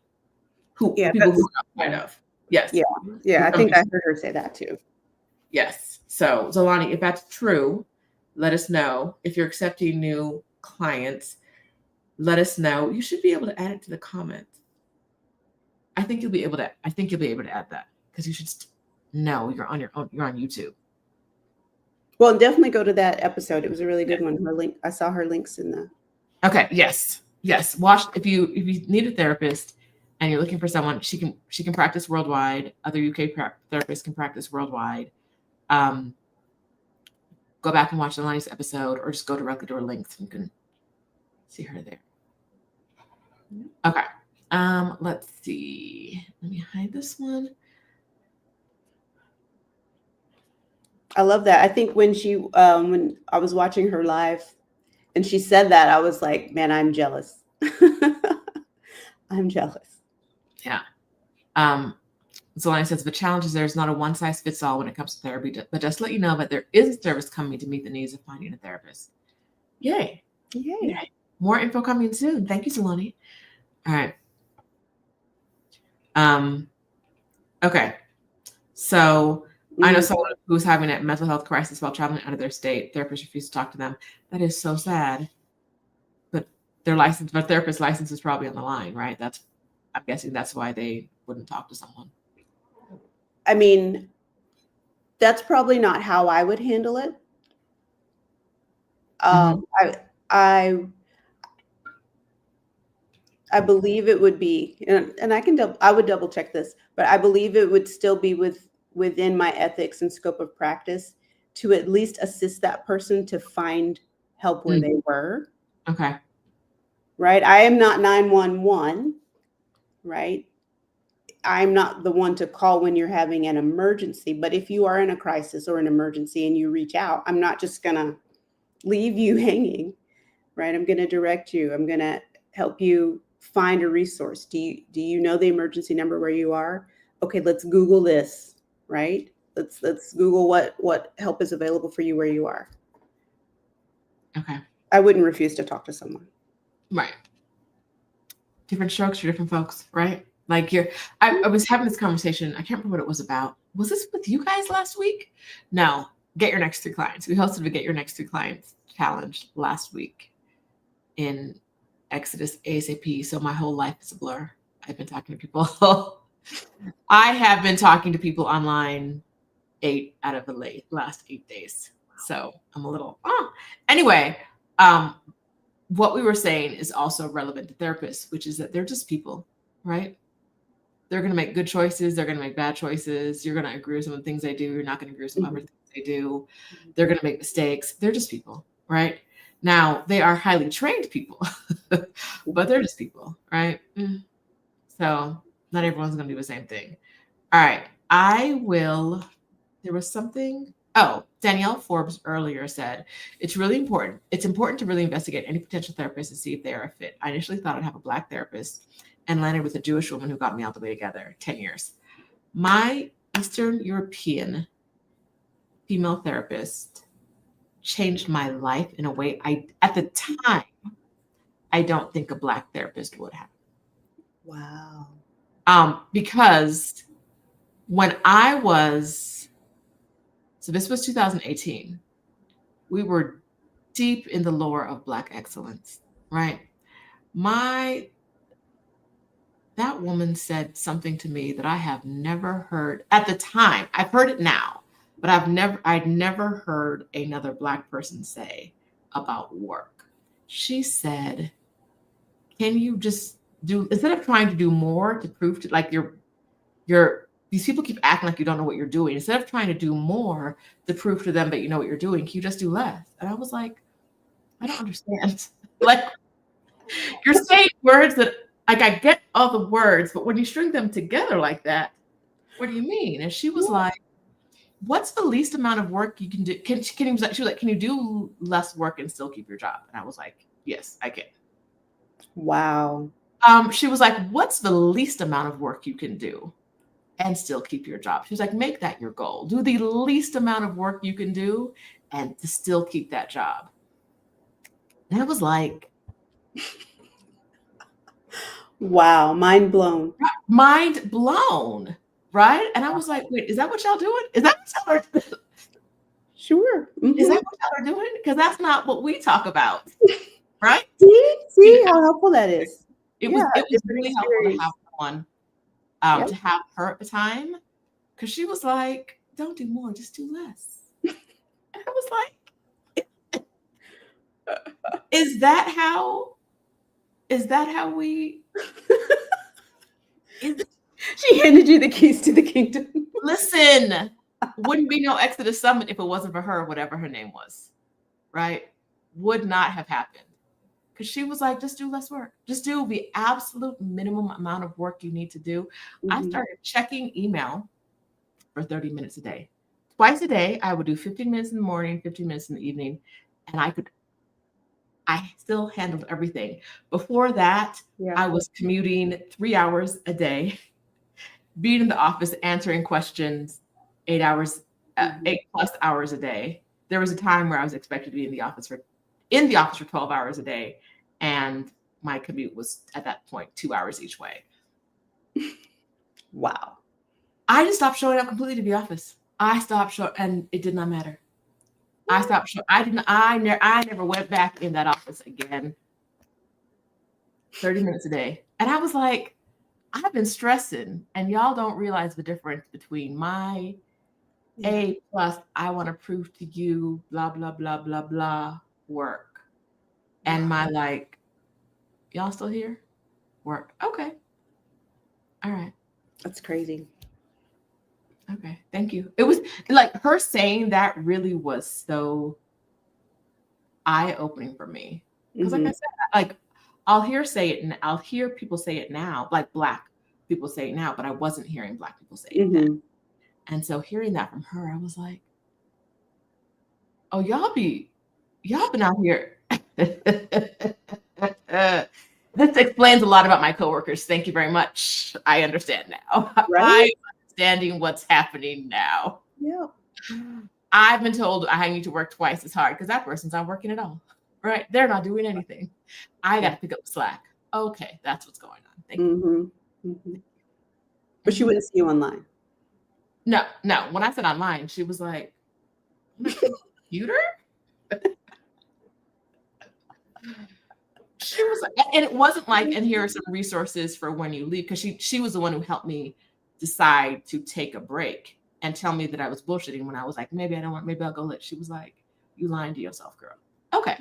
People who are outside of. Yes. Yeah. I think I heard her say that too. Yes. So Zolani, if that's true, let us know. If you're accepting new clients, let us know. You should be able to add it to the comments. I think you'll be able to add that because you should know you're on your own. You're on YouTube. Well, definitely go to that episode. It was a really good one. Her link. I saw her links in the. Okay. Yes. Watch if you need a therapist and you're looking for someone. She can practice worldwide. Other UK therapists can practice worldwide. Go back and watch the latest episode, or just go directly to her links and you can see her there. Okay. Let's see. Let me hide this one. I love that. I think when when I was watching her live and she said that, I was like, man, I'm jealous. I'm jealous. Yeah. Zelani says, the challenge is there's not a one size fits all when it comes to therapy, but just let you know that there is a service coming to meet the needs of finding a therapist. Yay. Yay. Yay. More info coming soon. Thank you, Zelani. All right. Okay. So I know someone who's having a mental health crisis while traveling out of their state. Therapists refuse to talk to them. That is so sad. But their therapist license is probably on the line, right? I'm guessing that's why they wouldn't talk to someone. I mean, that's probably not how I would handle it. I believe it would be, and I would double check this, but I believe it would still be within my ethics and scope of practice to at least assist that person to find help where they were. Okay. Right. I am not 911. Right. I'm not the one to call when you're having an emergency, but if you are in a crisis or an emergency and you reach out, I'm not just going to leave you hanging. Right. I'm going to direct you. I'm going to help you find a resource. Do you know the emergency number where you are? Okay, let's Google this, right? Let's Google what help is available for you where you are. Okay. I wouldn't refuse to talk to someone. Right. Different strokes for different folks, right? Like I was having this conversation. I can't remember what it was about. Was this with you guys last week? No. Get Your Next 3 Clients. We hosted a Get Your Next 3 Clients challenge last week in Exodus ASAP. So my whole life is a blur. I've been talking to people. I have been talking to people online 8 out of the last 8 days. So I'm a little, Anyway, what we were saying is also relevant to therapists, which is that they're just people, right? They're going to make good choices. They're going to make bad choices. You're going to agree with some of the things they do. You're not going to agree with some other things they do. They're going to make mistakes. They're just people, right? Now, they are highly trained people, but they're just people, right? So not everyone's going to do the same thing. All right. There was something. Oh, Danielle Forbes earlier said, it's really important. It's important to really investigate any potential therapist and see if they are a fit. I initially thought I'd have a Black therapist and landed with a Jewish woman who got me all the way together. 10 years. My Eastern European female therapist changed my life in a way at the time, I don't think a Black therapist would have. Wow. Because when so this was 2018, we were deep in the lore of Black excellence, right? That woman said something to me that I have never heard at the time. I've heard it now, but I'd never heard another Black person say about work. She said, can you just instead of trying to do more to prove to like these people keep acting like you don't know what you're doing. Instead of trying to do more to prove to them that you know what you're doing, can you just do less? And I was like, I don't understand. Like, you're saying words that, like, I get all the words, but when you string them together like that, what do you mean? And she was like, what's the least amount of work you can do? She was like, can you do less work and still keep your job? And I was like, yes, I can. Wow. She was like, what's the least amount of work you can do and still keep your job? She was like, make that your goal. Do the least amount of work you can do and to still keep that job. And I was like, wow, mind blown. Mind blown, right? And I was like, wait, is that what y'all doing? Is that what y'all are doing? Sure. Is that what y'all are doing? Because that's not what we talk about, right? See how helpful that is. It was really helpful to have someone, to have her at the time, because she was like, don't do more, just do less. And I was like, is that how we she handed you the keys to the kingdom? Listen, wouldn't be no Exodus Summit if it wasn't for her, whatever her name was, right? Would not have happened. Because she was like, just do less work. Just do the absolute minimum amount of work you need to do. I started checking email for 30 minutes a day. Twice a day, I would do 15 minutes in the morning, 15 minutes in the evening, and I still handled everything. Before that, I was commuting 3 hours a day, being in the office, answering questions 8 Mhm. 8+ hours a day. There was a time where I was expected to be in the office for 12 hours a day, and my commute was at that point 2 hours each way. Wow. I just stopped showing up completely to the office. I stopped showing, and it did not matter. I stopped showing. I didn't. I never went back in that office again. 30 minutes a day, and I was like, I've been stressing, and y'all don't realize the difference between my Yeah. A plus, I want to prove to you, blah blah blah blah blah work, and Wow. my like, y'all still here? Work. Okay. All right. That's crazy. Okay. Thank you. It was like her saying that really was so eye-opening for me. Because like I Mhm. said, like I'll hear people say it now, like Black people say it now, but I wasn't hearing Black people say it then. Mhm. And so hearing that from her, I was like, oh, y'all been out here. This explains a lot about my coworkers. Thank you very much. I understand now. Right? I'm understanding what's happening now. Yeah. I've been told I need to work twice as hard because that person's not working at all. Right? They're not doing anything. I got to pick up the slack. Okay, that's what's going on. Thank you. Mhm. Mhm. But she Mhm. wouldn't see you online. No, no. When I said online, she was like, on a computer? She was like, and it wasn't like, and here are some resources for when you leave, because she was the one who helped me decide to take a break and tell me that I was bullshitting when I was like, maybe I don't want, maybe I'll go lit. She was like, you lying to yourself, girl. Okay.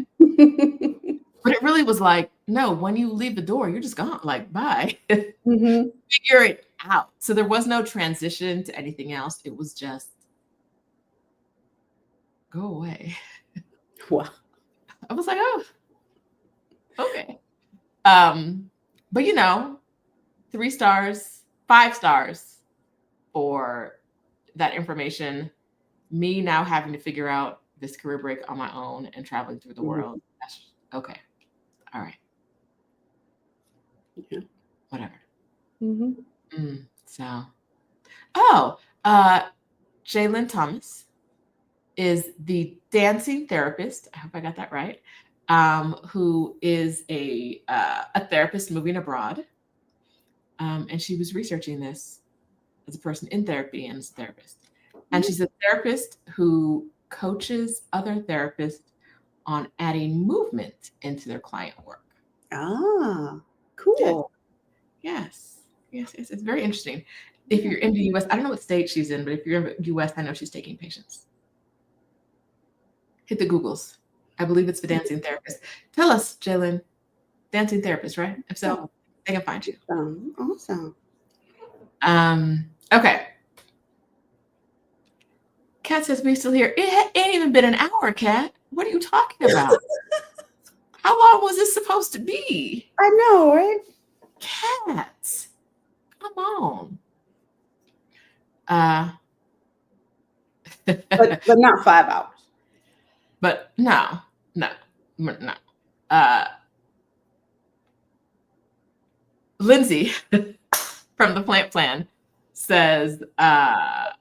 But it really was like, no, when you leave the door, you're just gone. Like, bye. Mhm. Figure it out. So there was no transition to anything else. It was just go away. Wow. I was like, oh, okay. But 3 stars, 5 stars for that information. Me now having to figure out this career break on my own and traveling through the Mhm. world. Okay. All right. Yeah. Whatever. Mhm. So, oh, uh, Jalen Thomas is the dancing therapist. I hope I got that right. Who is a therapist moving abroad. And she was researching this as a person in therapy and as a therapist. And she's a therapist who coaches other therapists on adding movement into their client work. Ah, Yes, cool. yes, yes, yes. It's very interesting. If you're in the US, I don't know what state she's in, but if you're in the US, I know she's taking patients. Hit the Googles. I believe it's the dancing therapist. Tell us, Jalen, dancing therapist, right? If so, Oh, they can find you. awesome. Okay. Kat says we still here. It ain't even been an hour, Kat. What are you talking about? How long was this supposed to be? I know, right? Kat, come on. Uh, But not 5 hours. but no. Uh, Lindsay from the Plant Plan says that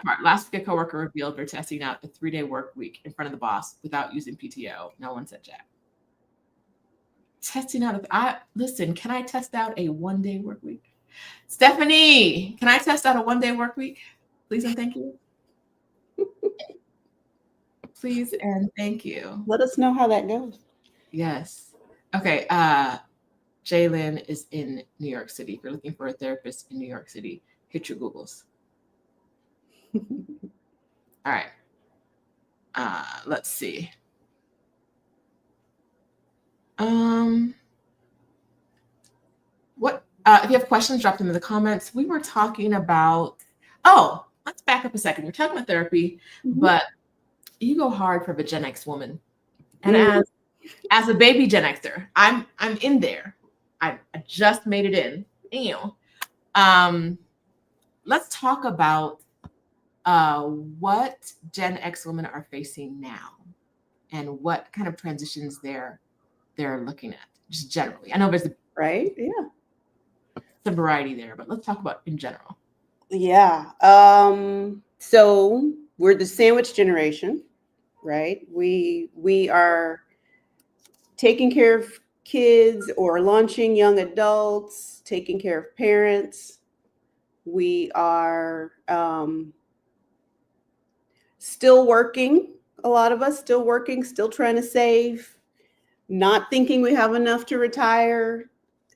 part. Last week, a coworker revealed they're testing out a 3-day work week in front of the boss without using PTO. No one said jack. Testing out listen, can I test out a 1-day work week? Stephanie, can I test out a 1-day work week? Please and thank you. Please and thank you. Let us know how that goes. Yes. Okay. Jalen is in New York City. If you're looking for a therapist in New York City, hit your Googles. All right. Let's see. What if you have questions, drop them in the comments. We were talking about, let's back up a second. We're talking about therapy, but you go hard for the Gen X woman. And as a baby Gen Xer, I'm in there. I just made it in. Let's talk about what Gen X women are facing now and what kind of transitions they're looking at, just generally. I know there's Right? Yeah. some variety there, but let's talk about in general. Yeah. So we're the sandwich generation, right? We are taking care of kids or launching young adults, taking care of parents. We are still working, a lot of us still working, still trying to save, not thinking we have enough to retire.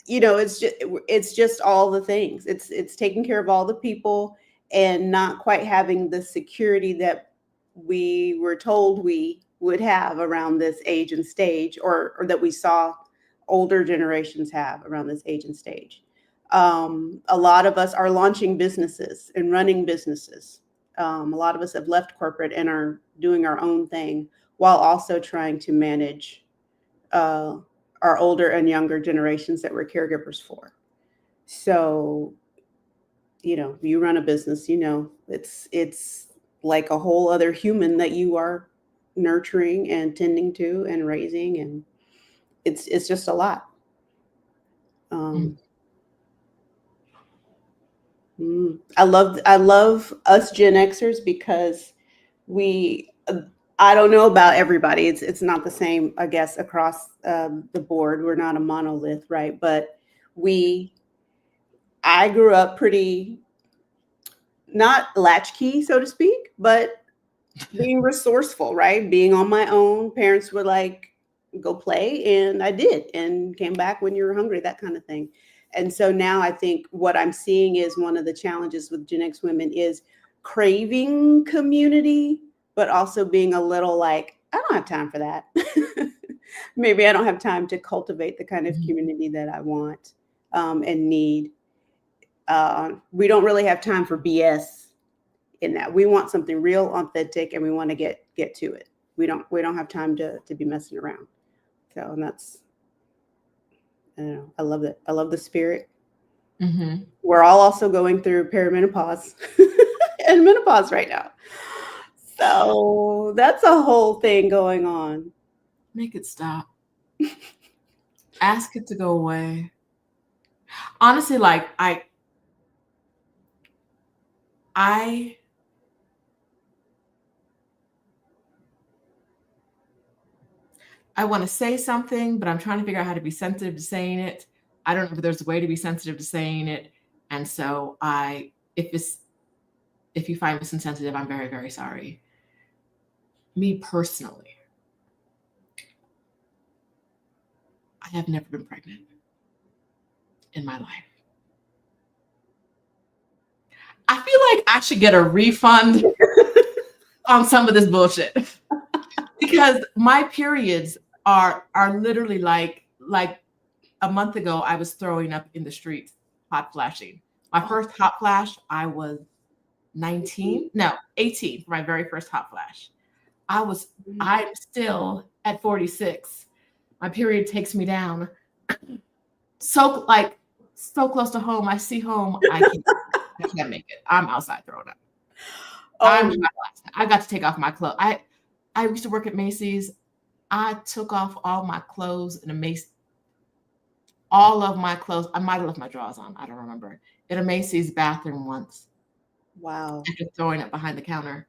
You know, it's just all the things. It's taking care of all the people and not quite having the security that we were told we would have around this age and stage, or that we saw older generations have around this age and stage. A lot of us are launching businesses and running businesses. A lot of us have left corporate and are doing our own thing while also trying to manage uh, our older and younger generations that we're caregivers for. So, you know, you run a business, you know, it's like a whole other human that you are nurturing and tending to and raising, and it's just a lot. Mm. Um, I love us Gen Xers because we. I don't know about everybody. It's not the same, I guess, across the board. We're not a monolith, right? But we I grew up pretty not latchkey, so to speak, but being resourceful, right? Being on my own. Parents were like, go play. And I did, and came back when you were hungry, that kind of thing. And so now I think what I'm seeing is one of the challenges with Gen X women is craving community, but also being a little like, I don't have time for that. Maybe I don't have time to cultivate the kind of Mhm. community that I want and need. We don't really have time for BS in that. We want something real, authentic, and we want to get to it. We don't have time to be messing around. So, and that's, I don't know. I love it. I love the spirit. Mhm. We're all also going through perimenopause and menopause right now. So that's a whole thing going on. Make it stop. Ask it to go away. Honestly, like I I want to say something, but I'm trying to figure out how to be sensitive to saying it. I don't know if there's a way to be sensitive to saying it. And so if you find this insensitive, I'm very, very sorry. Me personally, I have never been pregnant in my life. I feel like I should get a refund on some of this bullshit because my periods are literally like a month ago I was throwing up in the streets, hot flashing. My first hot flash, I was 19, no, 18 for my very first hot flash. I'm still at 46. My period takes me down. So like so close to home. I see home. I can't make it. I'm outside throwing up. I'm Oh, I got to take off my clothes. I used to work at Macy's. I took off all my clothes in a Macy's, all of my clothes. I might have left my drawers on. I don't remember. In a Macy's bathroom once wow. after throwing up behind the counter.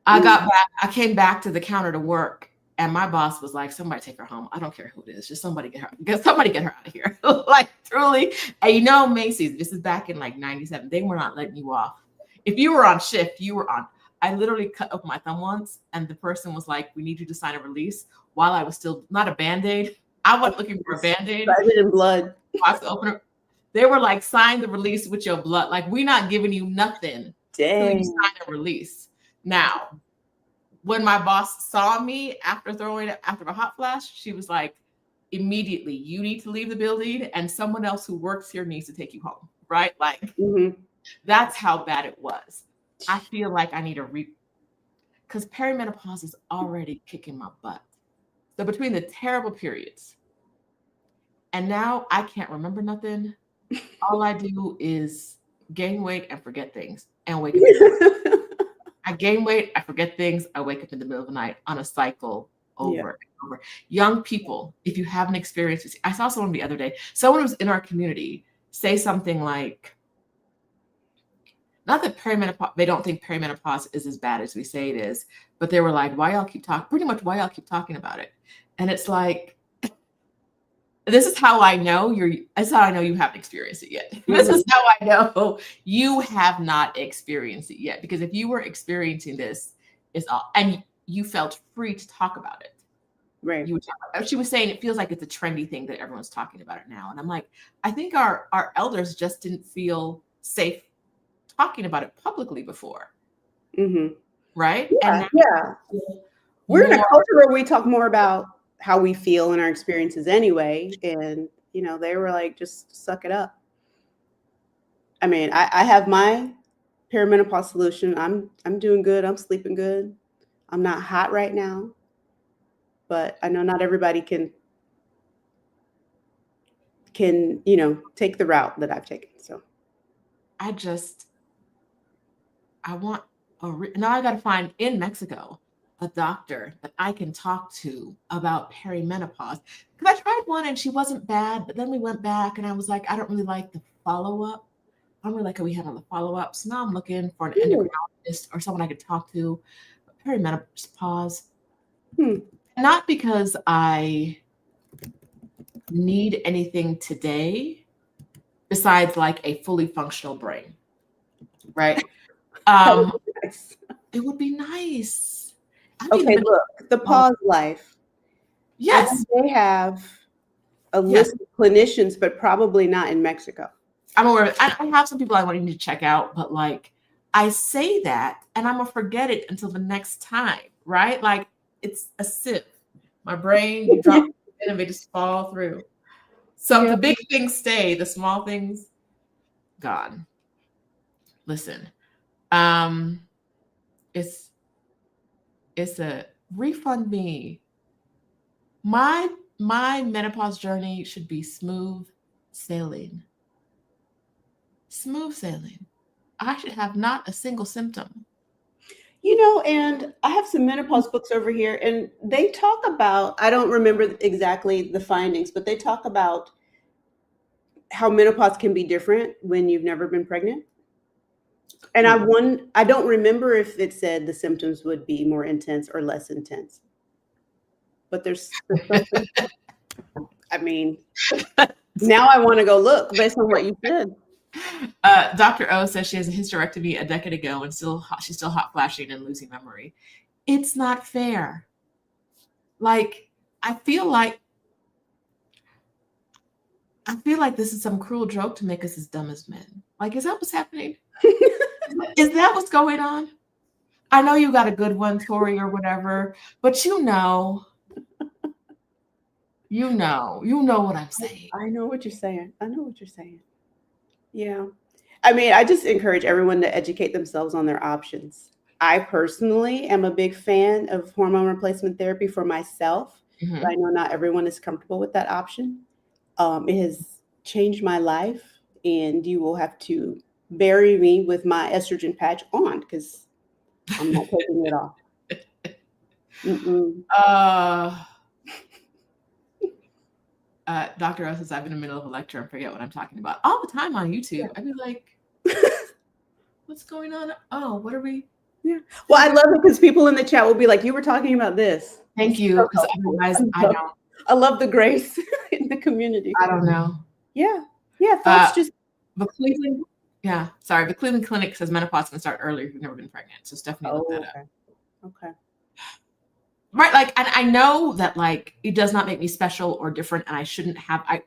Mm. I came back to the counter to work, and my boss was like, "Somebody take her home. I don't care who it is. Just somebody get her out of here." Like truly. And you know, Macy's, this is back in like 97. They were not letting you off. If you were on shift, you were on. I literally cut up my thumb once, and the person was like, "We need you to sign a release," while I was still not a band-aid. I Oh, went looking for a it's band-aid, private in blood. box opener. They were like, "Sign the release with your blood. Like, we're not giving you nothing till you Dang. sign a release." Now, when my boss saw me after a hot flash, she was like, immediately, you need to leave the building and someone else who works here needs to take you home. Right? Like Hmm. that's how bad it was. I feel like I need a because perimenopause is already kicking my butt. So between the terrible periods and now I can't remember nothing. All I do is gain weight and forget things and wake up in the middle. I gain weight, I forget things, I wake up in the middle of the night on a cycle Yeah. over and over. Young people, if you haven't experienced this, I saw someone the other day, someone who's in our community say something like, not that perimenopause, they don't think perimenopause is as bad as we say it is, but they were like, why y'all keep talking about it? And it's like, this is how I know that's how I know you haven't experienced it yet. Mm-hmm. This is how I know you have not experienced it yet. Because if you were experiencing this, and you felt free to talk about it. Right. She was saying it feels like it's a trendy thing that everyone's talking about it now. And I'm like, I think our elders just didn't feel safe talking about it publicly before. Mm-hmm. Right? Yeah. We're in a culture where we talk more about how we feel and our experiences anyway. And, they were like, just suck it up. I mean, I have my perimenopause solution. I'm doing good. I'm sleeping good. I'm not hot right now, but I know not everybody can take the route that I've taken. So I want now I got to find in Mexico a doctor that I can talk to about perimenopause. Because I tried one and she wasn't bad, but then we went back and I was like, I don't really like the follow-up. I don't really like how we handle the follow-up. So now I'm looking for an endocrinologist or someone I could talk to. Perimenopause. Not because I need anything today besides like a fully functional brain. Right? It would be nice. Okay, look, the pause life. Yes. They have a list of clinicians, but probably not in Mexico. I'm aware of it. I have some people I want you to check out, but like I say that and I'm gonna forget it until the next time, right? Like it's a sieve. My brain, you drop it and they just fall through. So the big things stay, the small things gone. Listen, it's a refund me. My menopause journey should be smooth sailing. Smooth sailing. I should have not a single symptom. And I have some menopause books over here, and they talk about, I don't remember exactly the findings, but they talk about how menopause can be different when you've never been pregnant. And I don't remember if it said the symptoms would be more intense or less intense. But there's something. I mean, now I want to go look based on what you said. Dr. O says she has a hysterectomy a decade ago and she's still hot flashing and losing memory. It's not fair. Like, I feel like this is some cruel joke to make us as dumb as men. Like, is that what's happening? Is that what's going on? I know you got a good one, Tori, or whatever, but you know what I'm saying. I know what you're saying. Yeah. I mean, I just encourage everyone to educate themselves on their options. I personally am a big fan of hormone replacement therapy for myself. Mm-hmm. But I know not everyone is comfortable with that option. It has changed my life, and you will have to bury me with my estrogen patch on because I'm not taking it off. Dr. O says, I've been in the middle of a lecture and forget what I'm talking about all the time on YouTube. Yeah. I'd be like, what's going on? Oh, what are we? Yeah. Well, I love it because people in the chat will be like, you were talking about this. Thank you. Because otherwise, I don't. I love the grace in the community. I don't know. Yeah. Yeah. Thoughts just. The Cleveland Clinic says menopause can start earlier if you've never been pregnant. So Stephanie looked that up. Okay. Right, like, and I know that like it does not make me special or different, and I shouldn't have a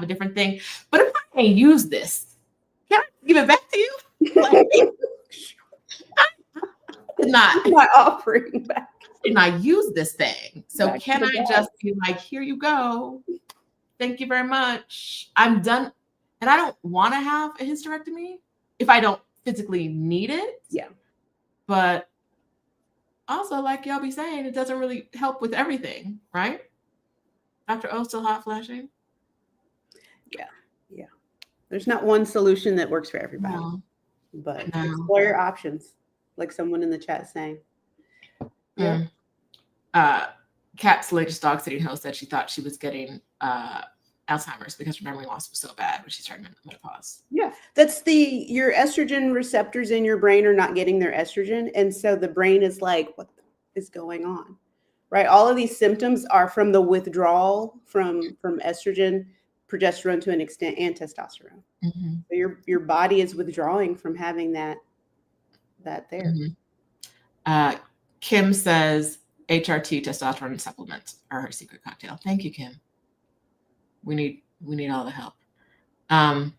different thing. But if I can't use this, can I give it back to you? Like, I'm not offering back. And I use this thing, so back can I just be like, here you go, thank you very much, I'm done, and I don't want to have a hysterectomy if I don't physically need it. Yeah, but. Also, like y'all be saying, it doesn't really help with everything, right? Dr. O still hot flashing? Yeah. There's not one solution that works for everybody. But explore your options, like someone in the chat saying. Yeah. Kat's latest dog sitting host said she thought she was getting Alzheimer's because her memory loss was so bad when she started menopause. Yeah, that's your estrogen receptors in your brain are not getting their estrogen. And so the brain is like, what is going on? Right. All of these symptoms are from the withdrawal from estrogen, progesterone to an extent, and testosterone. Mm-hmm. So your body is withdrawing from having that there. Mm-hmm. Kim says HRT testosterone supplements are her secret cocktail. Thank you, Kim. We need all the help. Because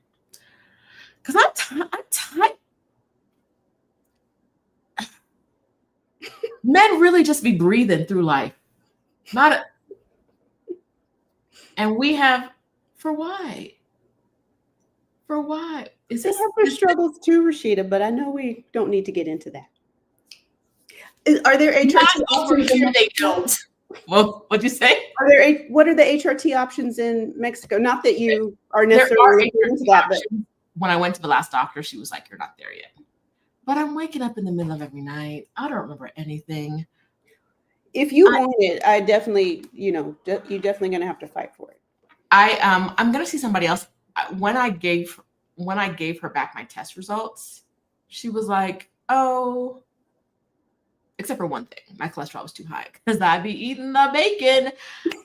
I'm tired. Men really just be breathing through life. And we have, for why? For why? They have their struggles too, Rashida, but I know we don't need to get into that. Are there HRT options? Here they don't. Well, what'd you say? What are the HRT options in Mexico? Not that you are necessarily into that, but when I went to the last doctor, she was like, "You're not there yet." But I'm waking up in the middle of every night. I don't remember anything. If you want it, I definitely, you're definitely going to have to fight for it. I'm going to see somebody else. When I gave her back my test results, she was like, "Oh," except for one thing, my cholesterol was too high because I'd be eating the bacon.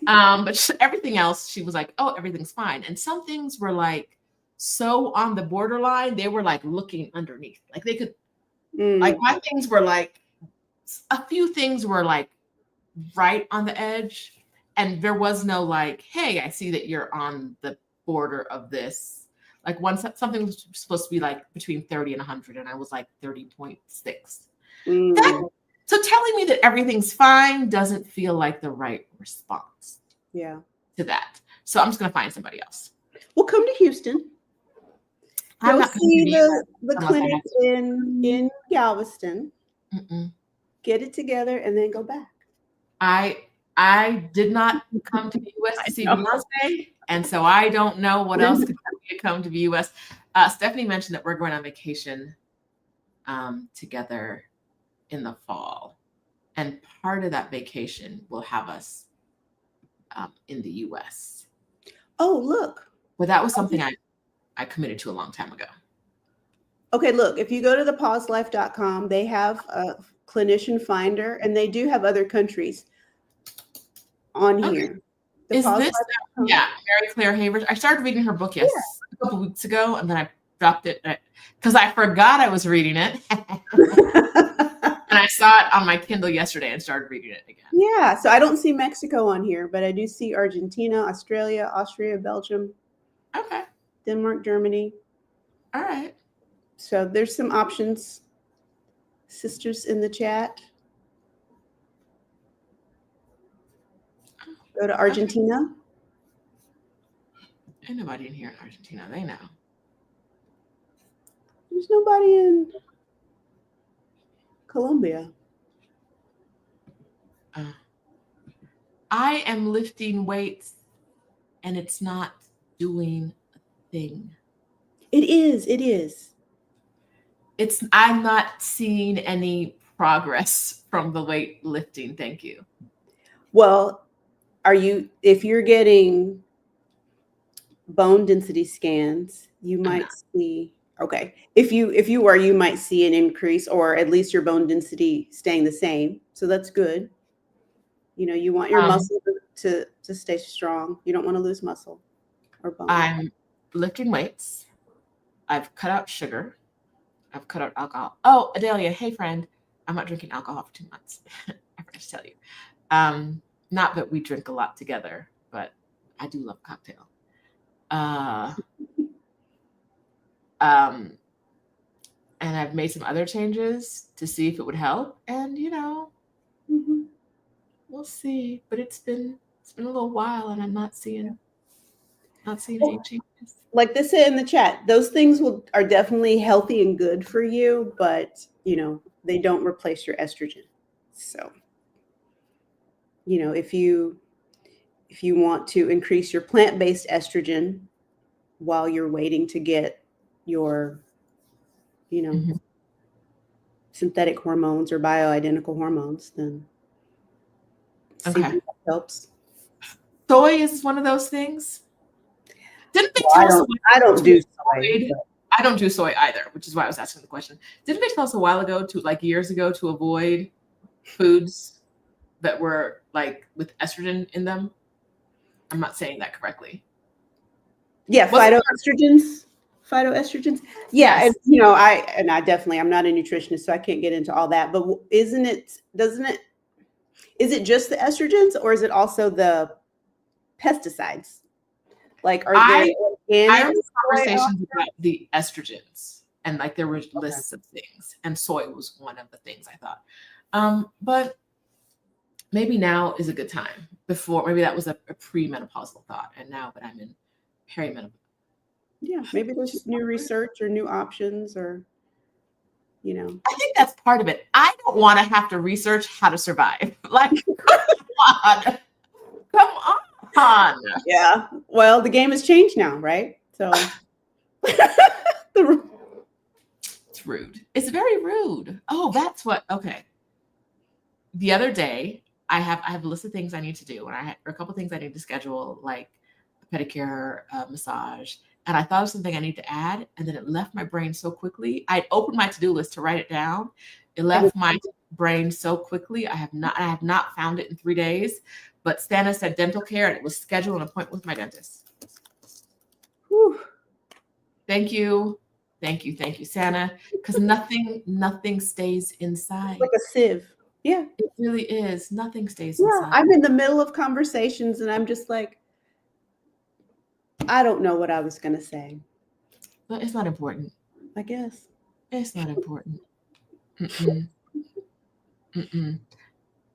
But everything else, she was like, "Oh, everything's fine." And some things were like so on the borderline, they were like looking underneath. Like they could, like my things were like, a few things were like right on the edge. And there was no like, "Hey, I see that you're on the border of this." Like something was supposed to be like between 30 and 100, and I was like 30.6. So telling me that everything's fine doesn't feel like the right response. Yeah. To that. So I'm just going to find somebody else. We'll come to Houston. Go see the clinic in Galveston. Get it together and then go back. I did not come to the U.S. to see Beyonce, and so I don't know what else could come to the U.S. Stephanie mentioned that we're going on vacation together in the fall, and part of that vacation will have us in the U.S. Oh, look! Well, that was something I committed to a long time ago. Okay, look, if you go to thepauselife.com, they have a clinician finder, and they do have other countries on here. Is this? Yeah, Mary Claire Havers. I started reading her book a couple weeks ago, and then I dropped it because I forgot I was reading it. And I saw it on my Kindle yesterday and started reading it again. Yeah, so I don't see Mexico on here, but I do see Argentina, Australia, Austria, Belgium. Okay. Denmark, Germany. All right. So there's some options. Sisters in the chat. Go to Argentina. Okay. Ain't nobody in here in Argentina. They know. There's nobody in Colombia. I am lifting weights and it's not doing a thing. It is. I'm not seeing any progress from the weight lifting. Thank you. Well, if you're getting bone density scans, you might see, okay. If you are, you might see an increase, or at least your bone density staying the same. So that's good. You want your muscle to stay strong. You don't want to lose muscle or bone. I'm lifting weights. I've cut out sugar. I've cut out alcohol. Oh, Adelia, hey friend. I'm not drinking alcohol for 2 months. I forgot to tell you. Not that we drink a lot together, but I do love a cocktail. And I've made some other changes to see if it would help. And we'll see. But it's been a little while, and I'm not seeing any changes. Like they said in the chat, those things are definitely healthy and good for you, but they don't replace your estrogen. So, if you want to increase your plant-based estrogen while you're waiting to get your, synthetic hormones or bioidentical hormones, then see if that helps. Soy is one of those things. Didn't they Well, tell us I don't do to soy. avoid? I don't do soy either, which is why I was asking the question. Didn't they tell us a while ago, like years ago, to avoid foods that were like with estrogen in them? I'm not saying that correctly. Yeah, Wasn't phytoestrogens. Phytoestrogens. Yeah, yes. and I definitely, I'm not a nutritionist, so I can't get into all that. But is it just the estrogens, or is it also the pesticides? Like, are there I organic remember soy on conversations about the estrogens, and like there were there? Okay. lists of things, and soy was one of the things I thought. But maybe now is a good time. Before, maybe that was a premenopausal thought, and now that I'm in perimenopause. Yeah, maybe there's new research or new options, or I think that's part of it. I don't want to have to research how to survive. Like, come on. Yeah. Well, the game has changed now, right? So It's rude. It's very rude. Oh, that's what. Okay. The other day, I have a list of things I need to do, and I had a couple of things I need to schedule, like a pedicure, massage, and I thought of something I need to add, and then it left my brain so quickly. I opened my to-do list to write it down. It left my brain so quickly. I have not found it in 3 days. But Santa said dental care, and it was scheduled an appointment with my dentist. Whew. Thank you, Santa, because nothing stays inside. Like a sieve. Yeah. It really is. Nothing stays Yeah. inside. I'm in the middle of conversations and I'm just like, I don't know what I was going to say. But it's not important. I guess. It's not important. Mm-mm. Mm-mm.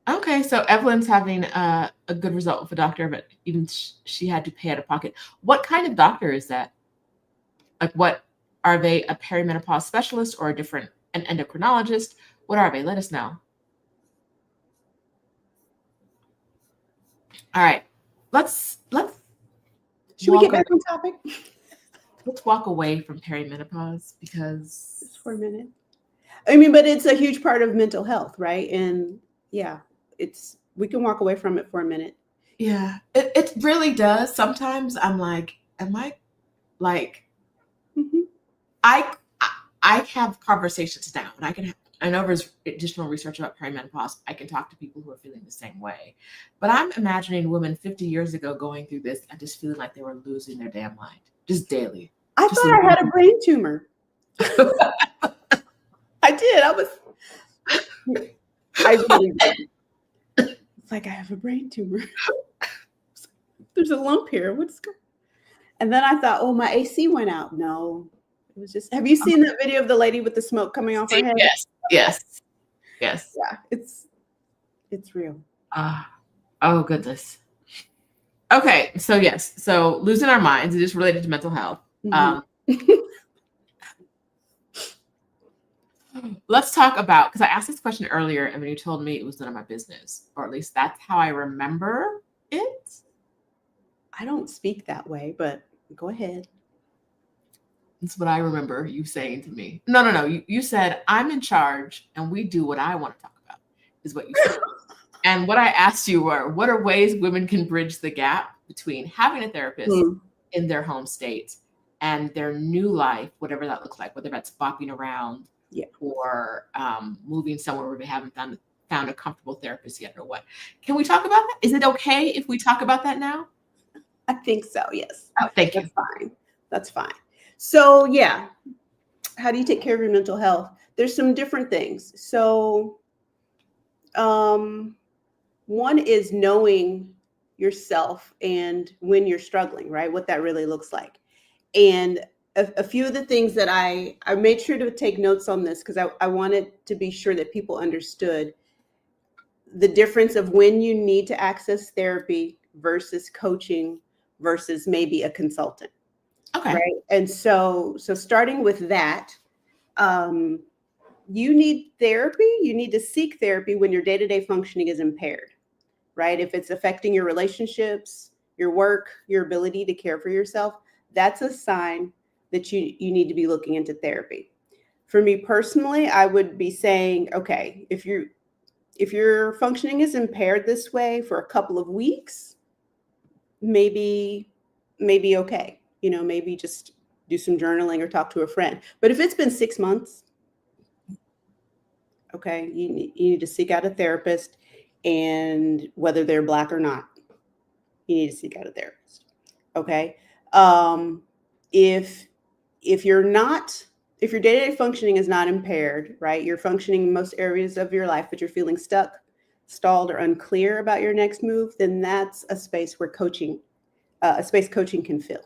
Okay, so Evelyn's having a good result with a doctor, but even she had to pay out of pocket. What kind of doctor is that? Like, what are they? A perimenopause specialist or an endocrinologist? What are they? Let us know. All right, let's Should we get back on topic? Let's walk away from perimenopause because just for a minute. I mean, but it's a huge part of mental health, right? And yeah, we can walk away from it for a minute. Yeah, it really does. Sometimes I'm like, am I like, Mm-hmm. I have conversations now, and I know there's additional research about perimenopause. I can talk to people who are feeling the same way, but I'm imagining women 50 years ago going through this and just feeling like they were losing their damn mind, just daily. I thought I had a brain tumor. I did. I really did. It's like I have a brain tumor. There's a lump here. What's going on? And then I thought, oh, my AC went out. No, it was just. Have you seen that video of the lady with the smoke coming off her head? Yes. Yeah, it's real. Oh goodness. Okay, so yes, so losing our minds is just related to mental health. Mm-hmm. Let's talk about, because I asked this question earlier, and when you told me it was none of my business, or at least that's how I remember it. I don't speak that way, but go ahead. That's what I remember you saying to me. No. You said, I'm in charge and we do what I want to talk about, is what you said. And what I asked you were, what are ways women can bridge the gap between having a therapist in their home state and their new life, whatever that looks like, whether that's bopping around or moving somewhere where they haven't found a comfortable therapist yet, or what. Can we talk about that? Is it okay if we talk about that now? I think so, yes. Oh, thank you. That's fine. So yeah, how do you take care of your mental health? There's some different things. So one is knowing yourself and when you're struggling, right? What that really looks like. And a few of the things that I made sure to take notes on this because I wanted to be sure that people understood the difference of when you need to access therapy versus coaching versus maybe a consultant. Okay. Right. And so starting with that, you need therapy. You need to seek therapy when your day-to-day functioning is impaired, right? If it's affecting your relationships, your work, your ability to care for yourself, that's a sign that you need to be looking into therapy. For me personally, I would be saying, okay, if your functioning is impaired this way for a couple of weeks, maybe okay. maybe just do some journaling or talk to a friend. But if it's been 6 months, okay, you need to seek out a therapist, and whether they're Black or not, you need to seek out a therapist. Okay. Um, if if you're not if your day-to-day functioning is not impaired, right? You're functioning in most areas of your life, but you're feeling stuck, stalled, or unclear about your next move, then that's a space where coaching can fill.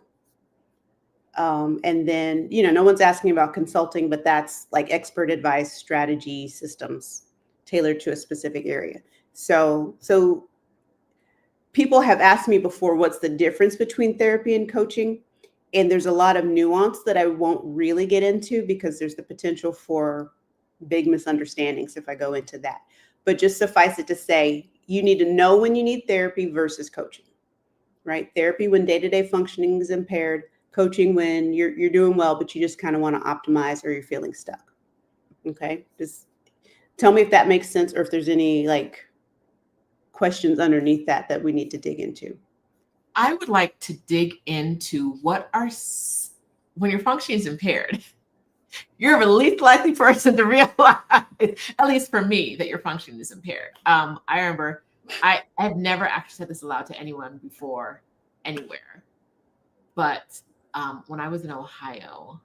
And then, no one's asking about consulting, but that's like expert advice, strategy, systems tailored to a specific area. So people have asked me before, what's the difference between therapy and coaching? And there's a lot of nuance that I won't really get into because there's the potential for big misunderstandings if I go into that. But just suffice it to say, you need to know when you need therapy versus coaching, right? Therapy when day-to-day functioning is impaired, coaching when you're doing well, but you just kind of want to optimize or you're feeling stuck. Okay. Just tell me if that makes sense or if there's any like questions underneath that we need to dig into. I would like to dig into when your functioning is impaired, you're the least likely person to realize, at least for me, that your functioning is impaired. I remember I have never actually said this aloud to anyone before, anywhere. But when I was in Ohio,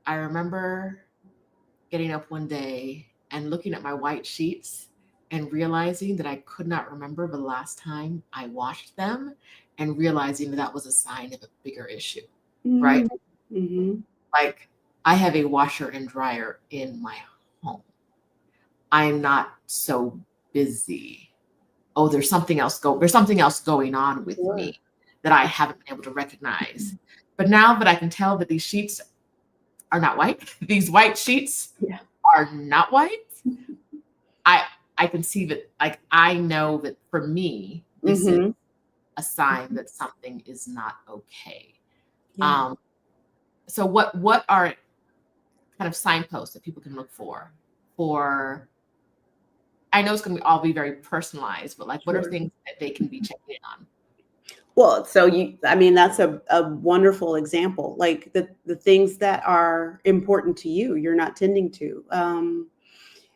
I remember getting up one day and looking at my white sheets and realizing that I could not remember the last time I washed them, and realizing that was a sign of a bigger issue, right? Mm-hmm. Like, I have a washer and dryer in my home. I'm not so busy. Oh, there's something else going on with me that I haven't been able to recognize. But now that I can tell that these sheets are not white, these white sheets are not white, I can see that, like, I know that for me, this is a sign that something is not okay. Yeah. So what are kind of signposts that people can look for? I know it's going to all be very personalized, but like, what are things that they can be checking in on? Well, that's a wonderful example. Like the things that are important to you, you're not tending to.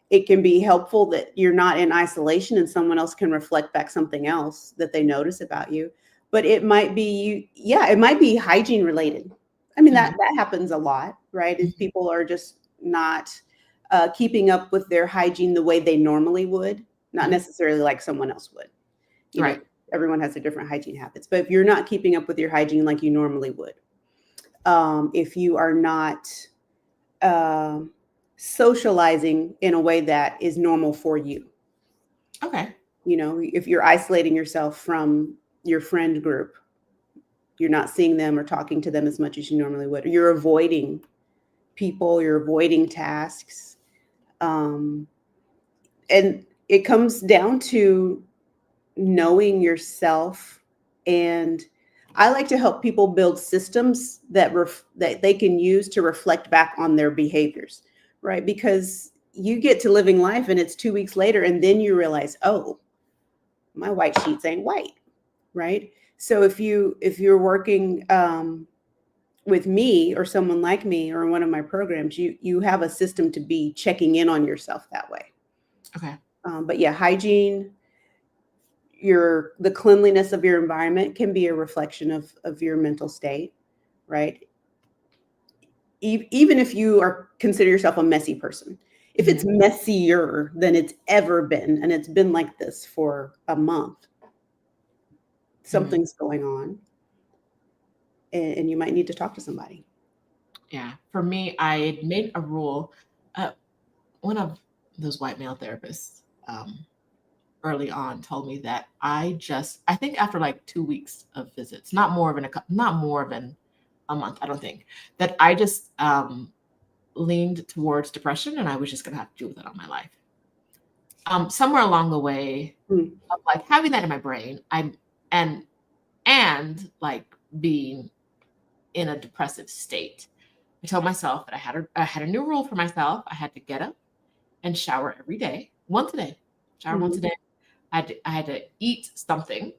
It can be helpful that you're not in isolation and someone else can reflect back something else that they notice about you. But it might be it might be hygiene related. I mean, that happens a lot, right? If people are just not keeping up with their hygiene the way they normally would, not necessarily like someone else would. You know, everyone has their different hygiene habits. But if you're not keeping up with your hygiene like you normally would, if you are not socializing in a way that is normal for you. Okay. If you're isolating yourself from your friend group, you're not seeing them or talking to them as much as you normally would. Or you're avoiding people, you're avoiding tasks. And it comes down to knowing yourself. And I like to help people build systems that they can use to reflect back on their behaviors, right? Because you get to living life and it's 2 weeks later and then you realize, oh, my white sheets ain't white, right? So if you're working with me or someone like me or in one of my programs, you have a system to be checking in on yourself that way. Okay. But yeah, hygiene, the cleanliness of your environment can be a reflection of your mental state, right? Even if you consider yourself a messy person, if it's messier than it's ever been, and it's been like this for a month, something's going on, and you might need to talk to somebody. Yeah. For me, I made a rule. One of those white male therapists early on told me that I think after like 2 weeks of visits, not more than a month, I don't think, that I just leaned towards depression and I was just going to have to deal with it all my life. Somewhere along the way of like having that in my brain, and like being in a depressive state, I told myself that I had a new rule for myself. I had to get up and shower every day, once a day, shower once a day. I had to eat something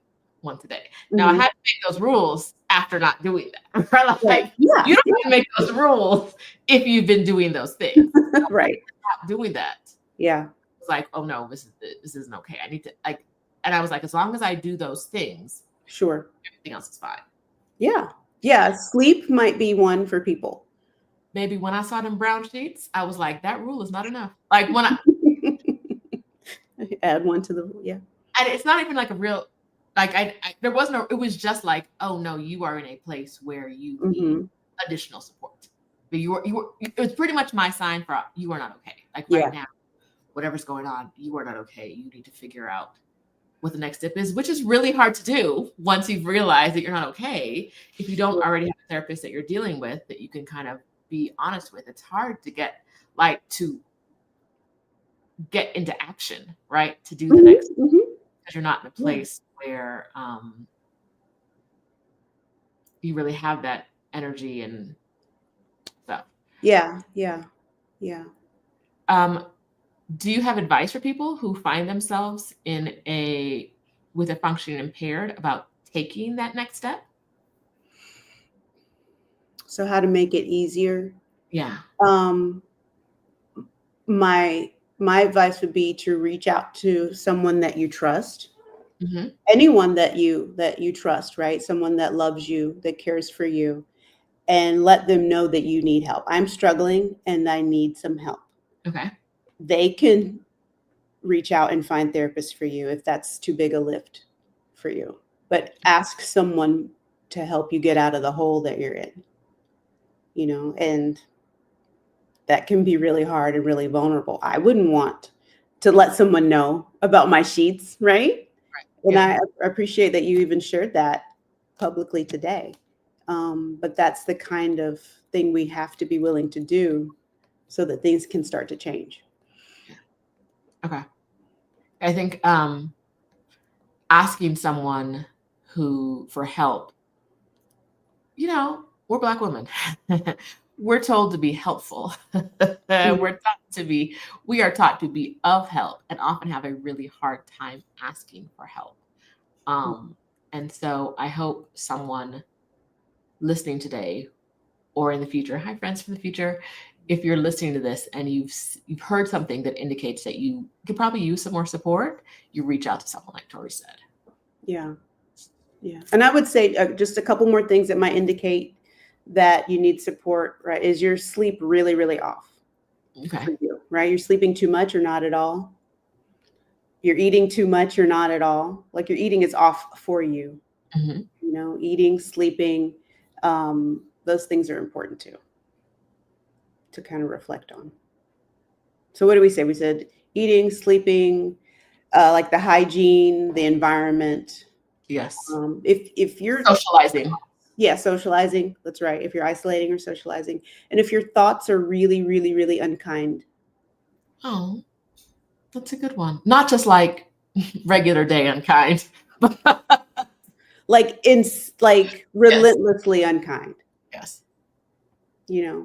once a day. Now I had to make those rules after not doing that. Right? Like Yeah. you don't have to make those rules if you've been doing those things. Right. Not doing that. Yeah. It's like, oh no, this isn't okay. I need to like, and I was like, as long as I do those things, Sure. everything else is fine. Yeah. Yeah. Sleep might be one for people. Maybe when I saw them brown sheets, I was like, that rule is not enough. Like when I add one to the, yeah. And it's not even like a real, like there wasn't it was just like, oh no, you are in a place where you need additional support. But it was pretty much my sign for you are not okay. Like right now, whatever's going on, you are not okay. You need to figure out what the next step is, which is really hard to do once you've realized that you're not okay. If you don't already have a therapist that you're dealing with that you can kind of be honest with, it's hard to get into action, right? To do the next, because you're not in a place where you really have that energy and stuff. Yeah. Do you have advice for people who find themselves with a functioning impaired about taking that next step? So how to make it easier? Yeah. My advice would be to reach out to someone that you trust. Mm-hmm. Anyone that you trust, right? Someone that loves you, that cares for you, and let them know that you need help. I'm struggling and I need some help. Okay. They can reach out and find therapists for you if that's too big a lift for you. But ask someone to help you get out of the hole that you're in. And that can be really hard and really vulnerable. I wouldn't want to let someone know about my sheets, right? And I appreciate that you even shared that publicly today. But that's the kind of thing we have to be willing to do so that things can start to change. Okay. I think asking someone for help, we're Black women. We're told to be helpful. We are taught to be of help and often have a really hard time asking for help. And so I hope someone listening today or in the future, hi friends from the future, if you're listening to this and you've heard something that indicates that you could probably use some more support, you reach out to someone like Tori said. Yeah. And I would say just a couple more things that might indicate that you need support, right? Is your sleep really, really off? Okay. For you, right? You're sleeping too much or not at all. You're eating too much or not at all. Like your eating is off for you. Mm-hmm. Eating, sleeping, those things are important too, to kind of reflect on. So what do we say? We said eating, sleeping, like the hygiene, the environment. Yes. If you're socializing. Yeah, socializing. That's right. If you're isolating or socializing. And if your thoughts are really, really, really unkind. Oh, that's a good one. Not just like regular day unkind. like relentlessly unkind. Yes. Yeah.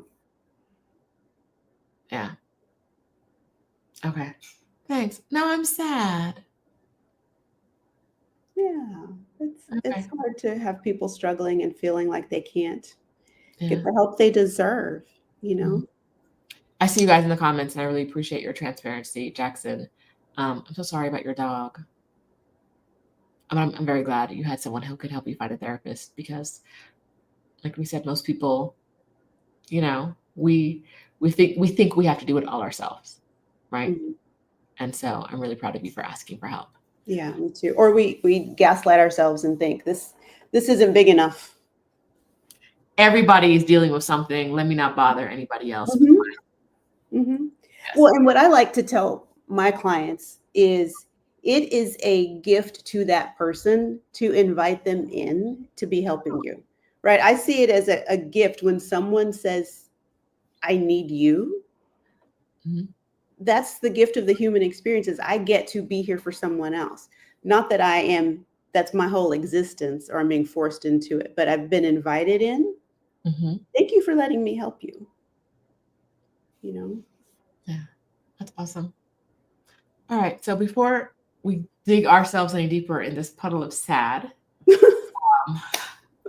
Okay. Thanks. Now I'm sad. Yeah. It's hard to have people struggling and feeling like they can't get the help they deserve, Mm-hmm. I see you guys in the comments and I really appreciate your transparency, Jackson. I'm so sorry about your dog. I'm very glad you had someone who could help you find a therapist because, like we said, most people, we think we have to do it all ourselves, right? Mm-hmm. And so I'm really proud of you for asking for help. Yeah, me too. Or we gaslight ourselves and think this isn't big enough. Everybody is dealing with something. Let me not bother anybody else. Yes. Well, and what I like to tell my clients is it is a gift to that person to invite them in to be helping you, right? I see it as a gift when someone says, I need you. Mm-hmm. That's the gift of the human experience is I get to be here for someone else. Not that that's my whole existence or I'm being forced into it, but I've been invited in. Mm-hmm. Thank you for letting me help you. Yeah, that's awesome. All right. So before we dig ourselves any deeper in this puddle of sad,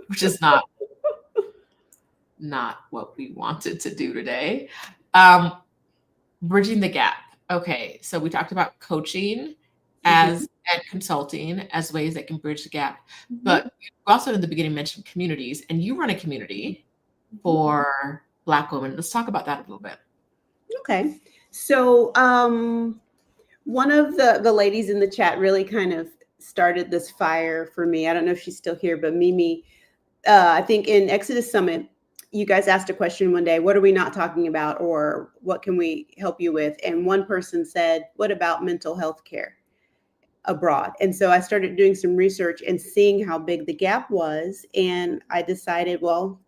which is not what we wanted to do today. Um, bridging the gap. Okay, so we talked about coaching and consulting as ways that can bridge the gap. But you also in the beginning mentioned communities, and you run a community for Black women. Let's talk about that a little bit. Okay. So one of the ladies in the chat really kind of started this fire for me. I don't know if she's still here, but Mimi, I think in Exodus Summit, you guys asked a question one day, what are we not talking about, or what can we help you with? And one person said, what about mental health care abroad? And so I started doing some research and seeing how big the gap was. And I decided, well,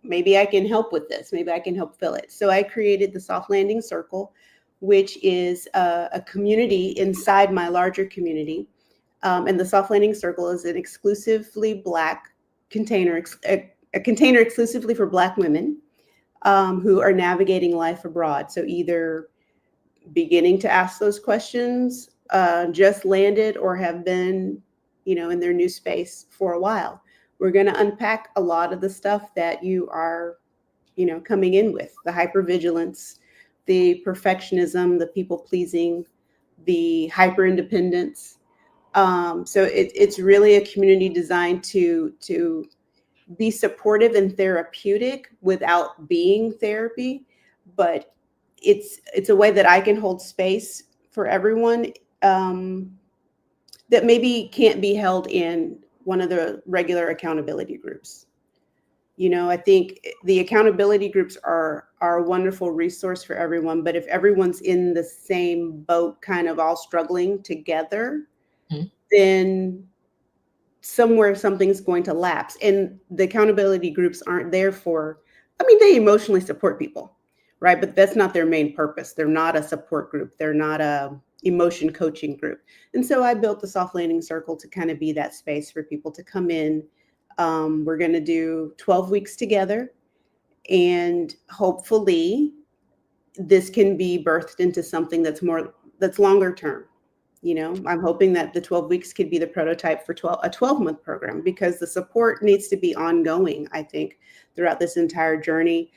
maybe I can help with this. Maybe I can help fill it. So I created the Soft Landing Circle, which is a community inside my larger community. And the Soft Landing Circle is an exclusively Black container, a container exclusively for Black women who are navigating life abroad. So either beginning to ask those questions, just landed, or have been, in their new space for a while. We're going to unpack a lot of the stuff that you are, coming in with: the hypervigilance, the perfectionism, the people pleasing, the hyper independence. So it's really a community designed to be supportive and therapeutic without being therapy, but it's a way that I can hold space for everyone that maybe can't be held in one of the regular accountability groups. I think the accountability groups are a wonderful resource for everyone, but if everyone's in the same boat, kind of all struggling together, then somewhere something's going to lapse. And the accountability groups aren't there for, they emotionally support people, right? But that's not their main purpose. They're not a support group. They're not a emotion coaching group. And so I built the Soft Landing Circle to kind of be that space for people to come in. We're going to do 12 weeks together, and hopefully this can be birthed into something that's longer term. I'm hoping that the 12 weeks could be the prototype for a 12-month program, because the support needs to be ongoing, I think, throughout this entire journey.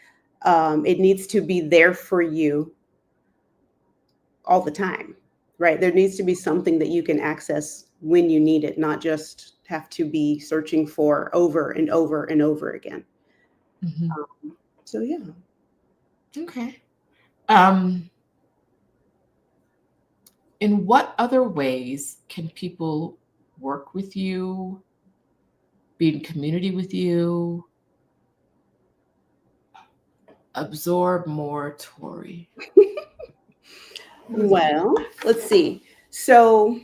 It needs to be there for you all the time, right? There needs to be something that you can access when you need it, not just have to be searching for over and over and over again. So, yeah. Okay. In what other ways can people work with you, be in community with you, absorb more, Tori? Well, let's see. So,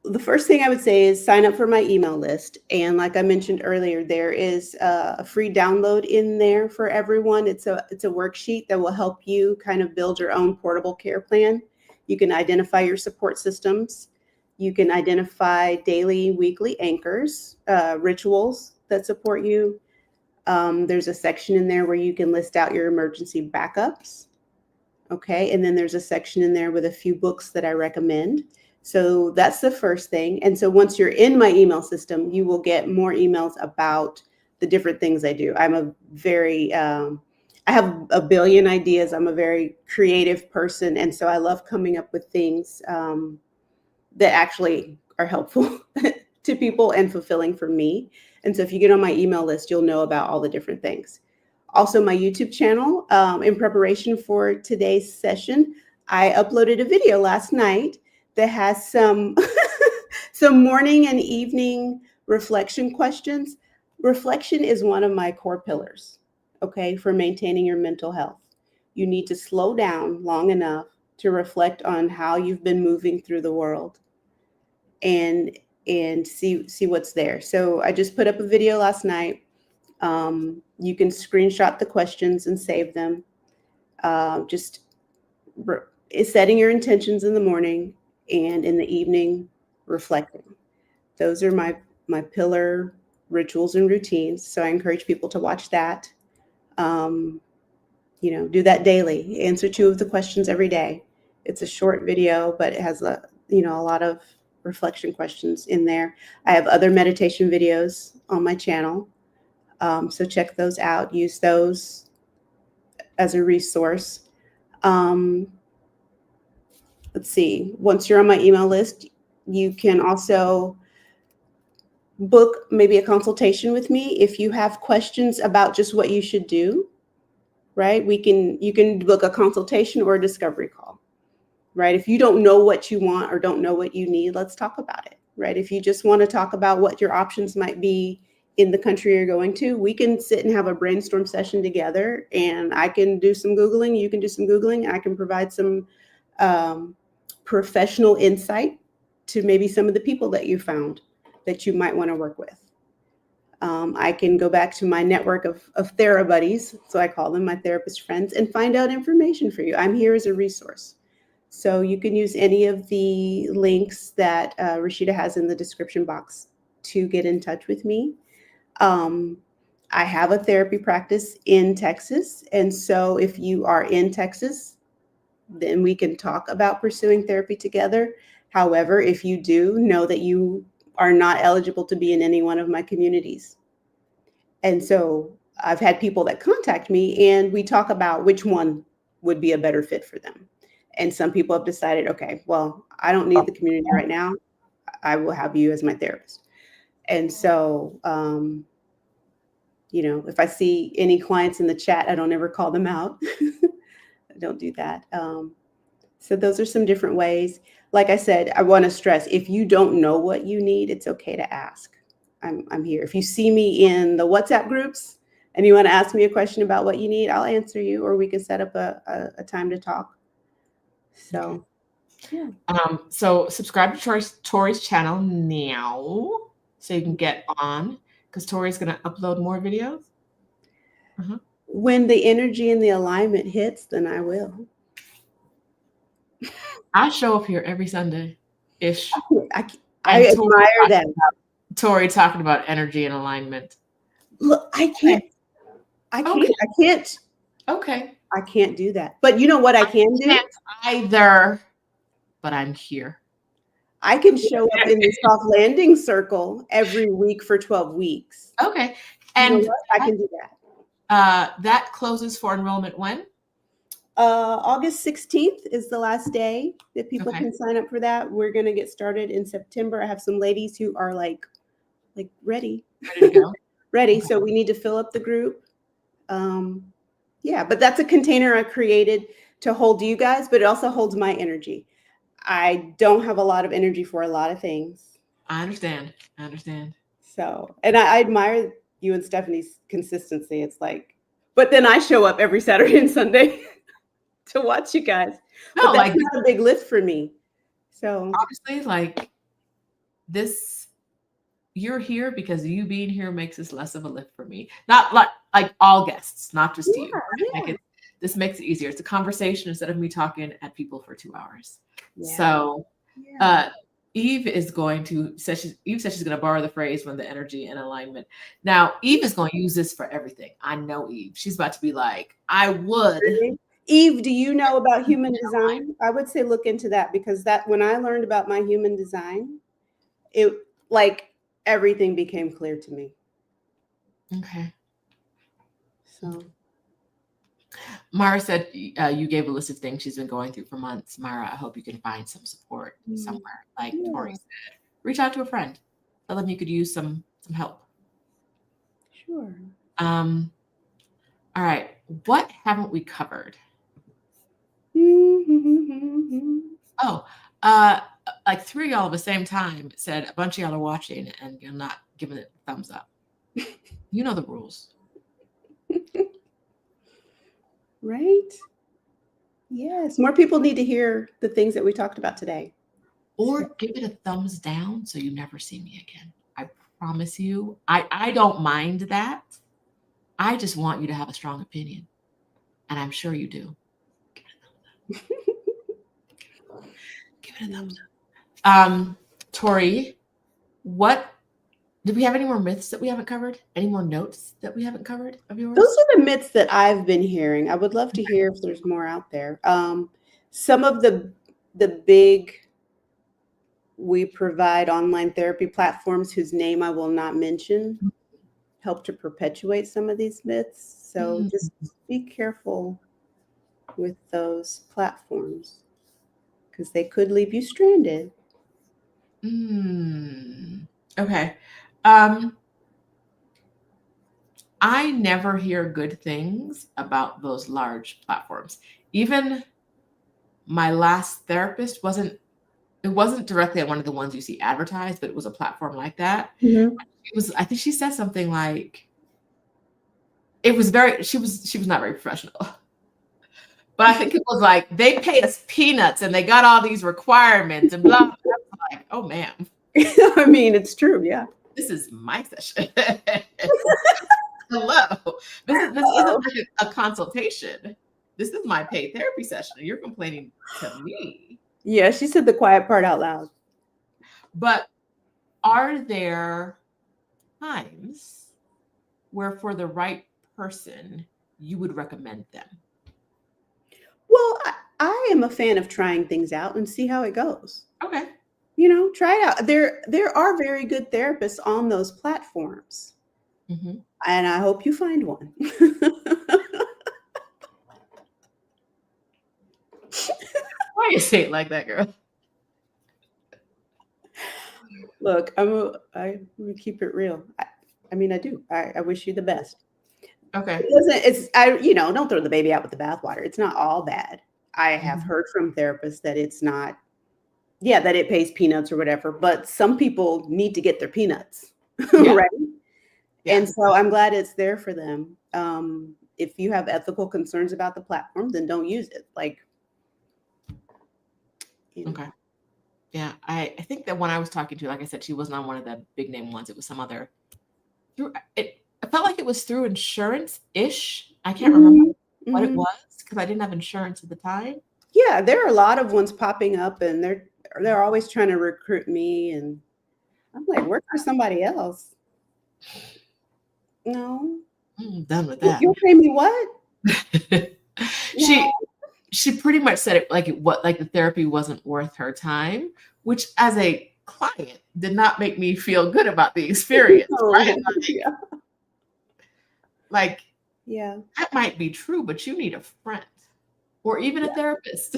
the first thing I would say is sign up for my email list. And like I mentioned earlier, there is a free download in there for everyone. It's a worksheet that will help you kind of build your own portable care plan. You can identify your support systems. You can identify daily, weekly anchors, rituals that support you. There's a section in there where you can list out your emergency backups. Okay. And then there's a section in there with a few books that I recommend. So that's the first thing. And so once you're in my email system, you will get more emails about the different things I do. I'm a very, I have a billion ideas. I'm a very creative person. And so I love coming up with things that actually are helpful to people and fulfilling for me. And so if you get on my email list, you'll know about all the different things. Also, my YouTube channel, in preparation for today's session, I uploaded a video last night that has some morning and evening reflection questions. Reflection is one of my core pillars, okay, for maintaining your mental health. You need to slow down long enough to reflect on how you've been moving through the world and see what's there. So I just put up a video last night. You can screenshot the questions and save them. Just setting your intentions in the morning, and in the evening, reflecting. Those are my pillar rituals and routines. So I encourage people to watch that. Do that daily. Answer 2 of the questions every day. It's a short video, but it has a lot of reflection questions in there. I have other meditation videos on my channel. So check those out. Use those as a resource. Um, let's see. Once you're on my email list, you can also book maybe a consultation with me if you have questions about just what you should do. Right? You can book a consultation or a discovery call. Right? If you don't know what you want or don't know what you need, let's talk about it. Right? If you just want to talk about what your options might be in the country you're going to, we can sit and have a brainstorm session together, and I can do some Googling, you can do some Googling, I can provide some professional insight to maybe some of the people that you found that you might want to work with. I can go back to my network of TheraBuddies, so I call them my therapist friends, and find out information for you. I'm here as a resource. So you can use any of the links that Rashida has in the description box to get in touch with me. I have a therapy practice in Texas. And so if you are in Texas, then we can talk about pursuing therapy together. However, if you do, know that you are not eligible to be in any one of my communities. And so I've had people that contact me and we talk about which one would be a better fit for them. And some people have decided, okay, well, I don't need the community right now. I will have you as my therapist. And so, if I see any clients in the chat, I don't ever call them out. I don't do that. So those are some different ways. Like I said, I want to stress, if you don't know what you need, it's okay to ask. I'm here. If you see me in the WhatsApp groups and you want to ask me a question about what you need, I'll answer you, or we can set up a time to talk. So, okay. Yeah. So subscribe to Tori's channel now so you can get on, because Tori's going to upload more videos. When the energy and the alignment hits, then I will. I show up here every Sunday ish. I admire that. Tori talking about energy and alignment. Look, I can't. Okay. I can't do that. But you know what I can do? Can't either, but I'm here. I can show up in the soft landing circle every week for 12 weeks. Okay. And I can do that. That closes for enrollment when? August 16th is the last day that people can sign up for that. We're going to get started in September. I have some ladies who are like ready to go. Ready. So we need to fill up the group. But that's a container I created to hold you guys, but it also holds my energy. I don't have a lot of energy for a lot of things. I understand. So, and I admire you and Stephanie's consistency. It's like, but then I show up every Saturday and Sunday to watch you guys. No, but that's not a big lift for me. So honestly, this, you're here because you being here makes this less of a lift for me. Not like all guests, not just you. Yeah. This makes it easier. It's a conversation instead of me talking at people for 2 hours. Yeah. So Eve is going to Eve says she's going to borrow the phrase "when the energy and alignment." Now Eve is going to use this for everything. I know Eve. She's about to be like, I would. Eve, do you know about human design? I would say look into that, because that when I learned about my human design, it everything became clear to me. Okay. So Mara said you gave a list of things she's been going through for months. Mara, I hope you can find some support somewhere. Like Tori said, reach out to a friend. Tell them you could use some help. Sure. All right. What haven't we covered? Like 3 of y'all at the same time said a bunch of y'all are watching and you're not giving it a thumbs up. You know the rules. Right? Yes. More people need to hear the things that we talked about today. Or give it a thumbs down so you never see me again. I promise you. I don't mind that. I just want you to have a strong opinion. And I'm sure you do. Give it a thumbs up. Tori, did we have any more myths that we haven't covered? Any more notes that we haven't covered of yours? Those are the myths that I've been hearing. I would love to hear if there's more out there. Some of the big We provide online therapy platforms whose name I will not mention, help to perpetuate some of these myths. So just be careful with those platforms because they could leave you stranded. Okay. I never hear good things about those large platforms. Even my last therapist wasn't directly on one of the ones you see advertised, but it was a platform like that. Mm-hmm. I think she said something like, she was not very professional. But I think it was like, they pay us peanuts and they got all these requirements and blah, blah. I was like, oh, ma'am. I mean, it's true. Yeah. This is my session. Hello. This isn't like a consultation. This is my paid therapy session. And you're complaining to me. Yeah, she said the quiet part out loud. But are there times where for the right person, you would recommend them? Well, I am a fan of trying things out and see how it goes. Okay. Try it out. There are very good therapists on those platforms. Mm-hmm. And I hope you find one. Why you say it like that, girl? Look, I'm gonna keep it real. I mean, I do. I wish you the best. Okay. Don't throw the baby out with the bathwater. It's not all bad. I have heard from therapists that it's not, that it pays peanuts or whatever, but some people need to get their peanuts, right? Yeah. And so I'm glad it's there for them. If you have ethical concerns about the platform, then don't use it. Okay. Yeah, I think that when I was talking to, like I said, she wasn't on one of the big name ones. It was some other. I felt like it was through insurance-ish. I can't remember what it was because I didn't have insurance at the time. Yeah, there are a lot of ones popping up, and they're always trying to recruit me, and I'm like, work for somebody else. No, I'm done with that. You'll pay me what? She pretty much said it like the therapy wasn't worth her time, which as a client did not make me feel good about the experience. Right? That might be true, but you need a friend or even a therapist.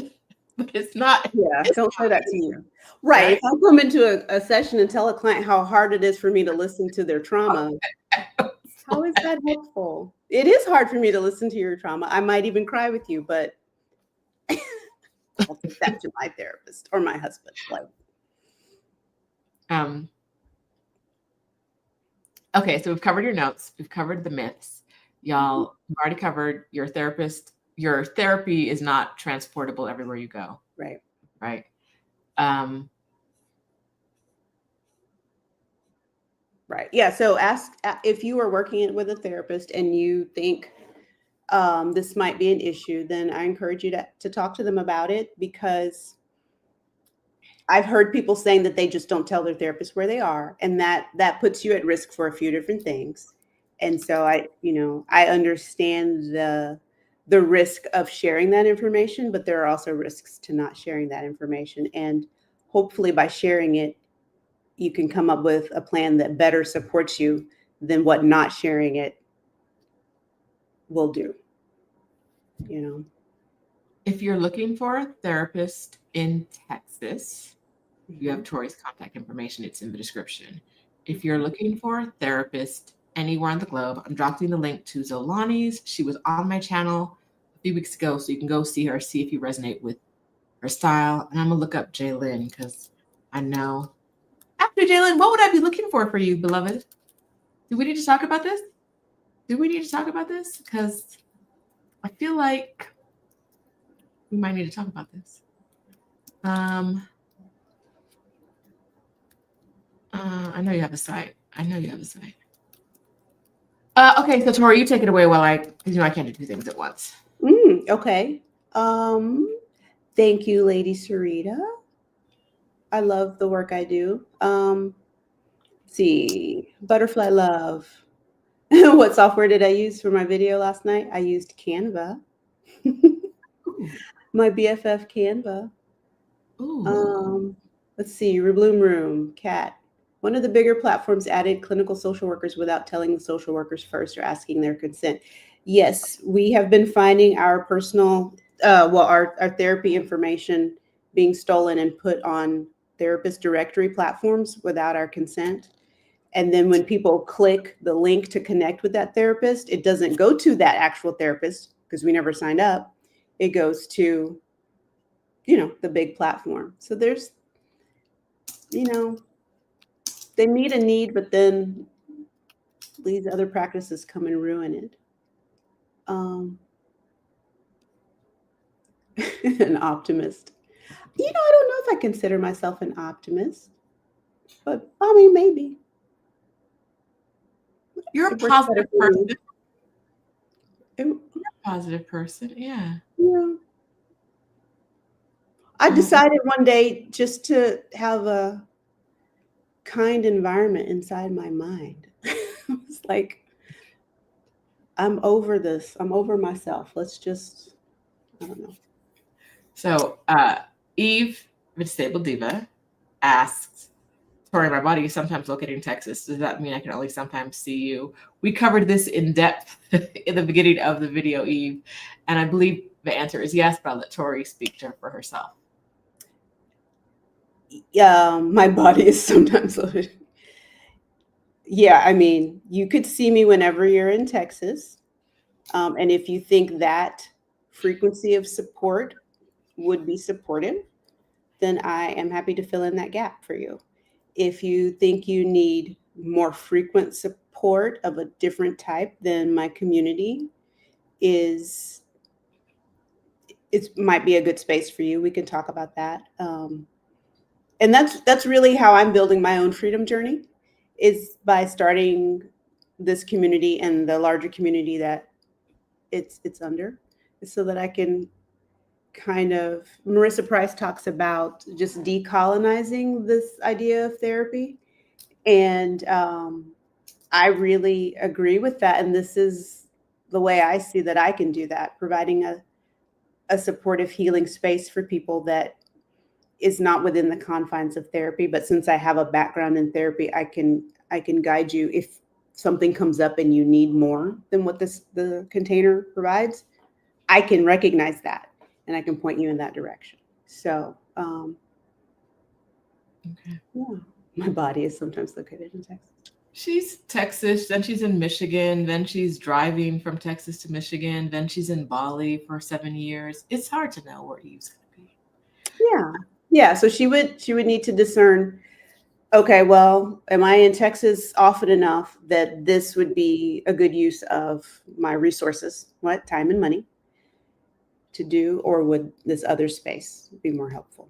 But it's not. Yeah, don't say that to you. Right. If I come into a session and tell a client how hard it is for me to listen to their trauma, how is that helpful? It is hard for me to listen to your trauma. I might even cry with you, but I'll take that to my therapist or my husband. Okay, so we've covered your notes. We've covered the myths. Y'all, we've already covered your therapist. Your therapy is not transportable everywhere you go. Right. Right. Right. Yeah. So ask if you are working with a therapist and you think this might be an issue, then I encourage you to talk to them about it, because I've heard people saying that they just don't tell their therapist where they are, and that puts you at risk for a few different things. And so I understand the risk of sharing that information, but there are also risks to not sharing that information. And hopefully by sharing it, you can come up with a plan that better supports you than what not sharing it will do. If you're looking for a therapist in Texas, you have Tori's contact information. It's in the description. If you're looking for a therapist anywhere on the globe, I'm dropping the link to Zolani's. She was on my channel a few weeks ago, so you can go see her, see if you resonate with her style. And I'm going to look up Jaylyn because I know. After Jaylyn, what would I be looking for you, beloved? Do we need to talk about this? Because I feel like we might need to talk about this. I know you have a site. Okay, so Tori, you take it away while because I can't do two things at once. Okay. Thank you, Lady Sarita. I love the work I do. See, Butterfly Love. What software did I use for my video last night? I used Canva. My BFF Canva. Ooh. Let's see, Rebloom Room, Cat. One of the bigger platforms added clinical social workers without telling the social workers first or asking their consent. Yes, we have been finding our personal, our therapy information being stolen and put on therapist directory platforms without our consent. And then when people click the link to connect with that therapist, it doesn't go to that actual therapist because we never signed up. It goes to, the big platform. So there's, they meet a need, but then these other practices come and ruin it. An optimist. I don't know if I consider myself an optimist, but I mean, maybe. You're a It works better positive for person. me. You're a positive person. Yeah. Yeah. I decided one day just to have a kind environment inside my mind. It's like, I'm over this. I'm over myself. Let's just, I don't know. So Eve, Stable Diva, asks, Tori, my body is sometimes located in Texas. Does that mean I can only sometimes see you? We covered this in depth in the beginning of the video, Eve. And I believe the answer is yes, but I'll let Tori speak to her for herself. Yeah, my body is sometimes loaded. Yeah, I mean, you could see me whenever you're in Texas. And if you think that frequency of support would be supportive, then I am happy to fill in that gap for you. If you think you need more frequent support of a different type, then my community it might be a good space for you. We can talk about that. And that's really how I'm building my own freedom journey, is by starting this community and the larger community that it's under, so that I can kind of, Marissa Price talks about just decolonizing this idea of therapy. And I really agree with that. And this is the way I see that I can do that, providing a supportive healing space for people that is not within the confines of therapy. But since I have a background in therapy, I can guide you if something comes up and you need more than what the container provides. I can recognize that and I can point you in that direction. So, Okay. yeah, my body is sometimes located in Texas. She's Texas, then she's in Michigan, then she's driving from Texas to Michigan, then she's in Bali for 7 years. It's hard to know where Eve's going to be. Yeah. Yeah. So she would need to discern, okay, well, am I in Texas often enough that this would be a good use of my resources, time and money to do, or would this other space be more helpful?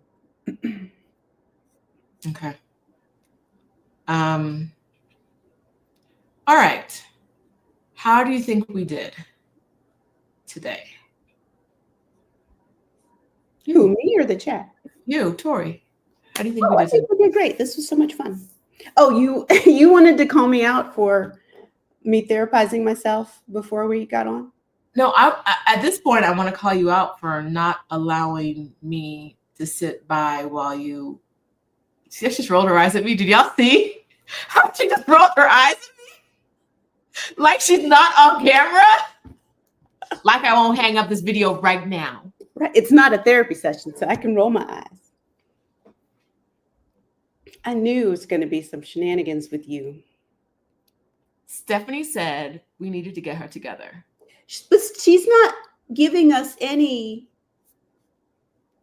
Okay. All right. How do you think we did today? Who, me or the chat? You, Tori. How do you think we I did think we did great. This was so much fun. Oh, you wanted to call me out for me therapizing myself before we got on? No, at this point, I want to call you out for not allowing me to sit by while you. She just rolled her eyes at me. Did y'all see how she just rolled her eyes at me? Like she's not on camera? Like I won't hang up this video right now. Right. It's not a therapy session, so I can roll my eyes. I knew it was going to be some shenanigans with you. Stephanie said we needed to get her together. But she's not giving us any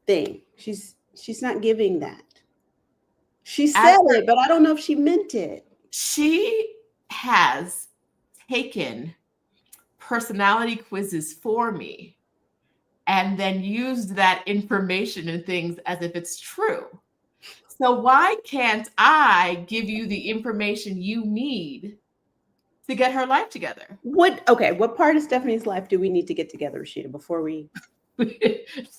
thing. She's not giving that. She said it, but I don't know if she meant it. She has taken personality quizzes for me and then used that information and things as if it's true. So why can't I give you the information you need to get her life together? What part of Stephanie's life do we need to get together, Rashida, before we how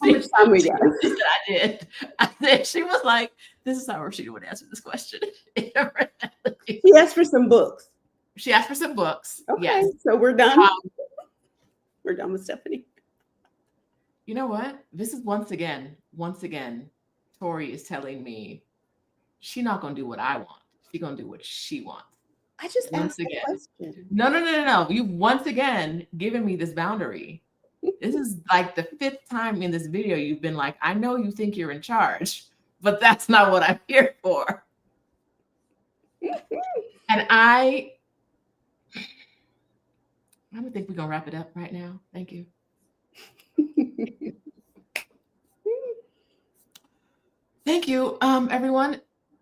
much time we got? I did. I said, she was like, this is how Rashida would answer this question. She asked for some books. She asked for some books. Okay, yes. So we're done. We're done with Stephanie. You know what? This is once again, Tori is telling me She not gonna do what I want. She gonna do what she wants. I just Once asked a again. question. No. You've once again given me this boundary. This is like the 5th time in this video you've been like, I know you think you're in charge, but that's not what I'm here for. And I don't think we're gonna wrap it up right now. Thank you. Thank you, everyone.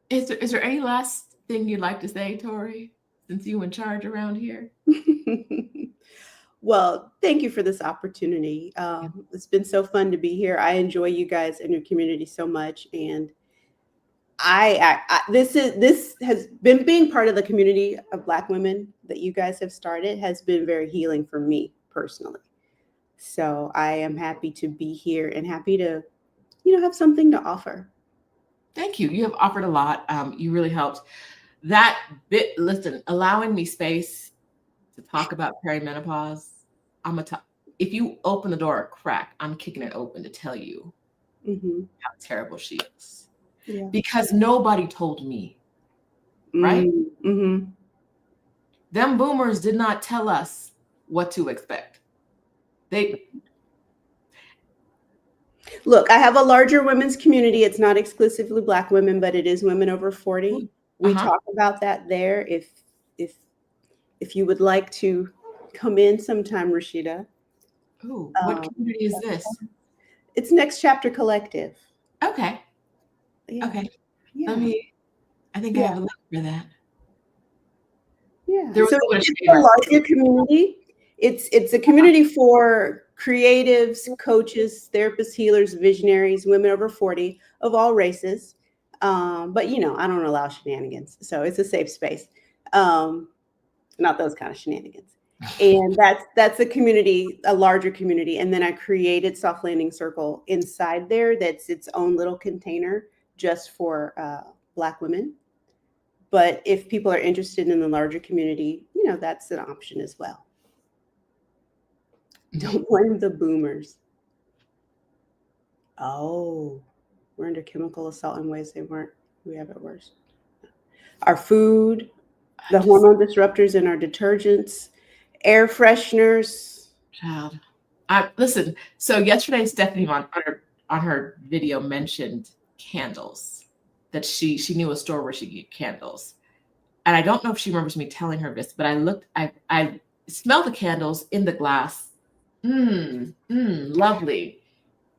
Is there any last thing you'd like to say, Tori, since you in charge around here? Well, thank you for this opportunity. It's been so fun to be here. I enjoy you guys and your community so much, and this has been being part of the community of Black women that you guys have started has been very healing for me personally. So I am happy to be here and happy to, have something to offer. Thank you. You have offered a lot. You really helped. That bit, listen, allowing me space to talk about perimenopause. If you open the door a crack, I'm kicking it open to tell you how terrible she is. Yeah. Because nobody told me, right? Mm-hmm. Them boomers did not tell us what to expect. Look, I have a larger women's community. It's not exclusively Black women, but it is women over 40. We talk about that there. If you would like to come in sometime, Rashida. Ooh, what community is this? It's Next Chapter Collective. Okay. Yeah. Okay. Yeah. I think I have a link for that. Yeah. So it's a larger community. It's a community for creatives, coaches, therapists, healers, visionaries, women over 40 of all races. But I don't allow shenanigans. So it's a safe space. Not those kind of shenanigans. And that's a community, a larger community. And then I created Soft Landing Circle inside there. That's its own little container just for Black women. But if people are interested in the larger community, that's an option as well. Don't blame the boomers. Oh, we're under chemical assault in ways they weren't. We have it worse. Our food, the hormone disruptors in our detergents, air fresheners. Child. Listen, so yesterday Stephanie on her video mentioned candles, that she knew a store where she could get candles. And I don't know if she remembers me telling her this, but I smelled the candles in the glass. Lovely.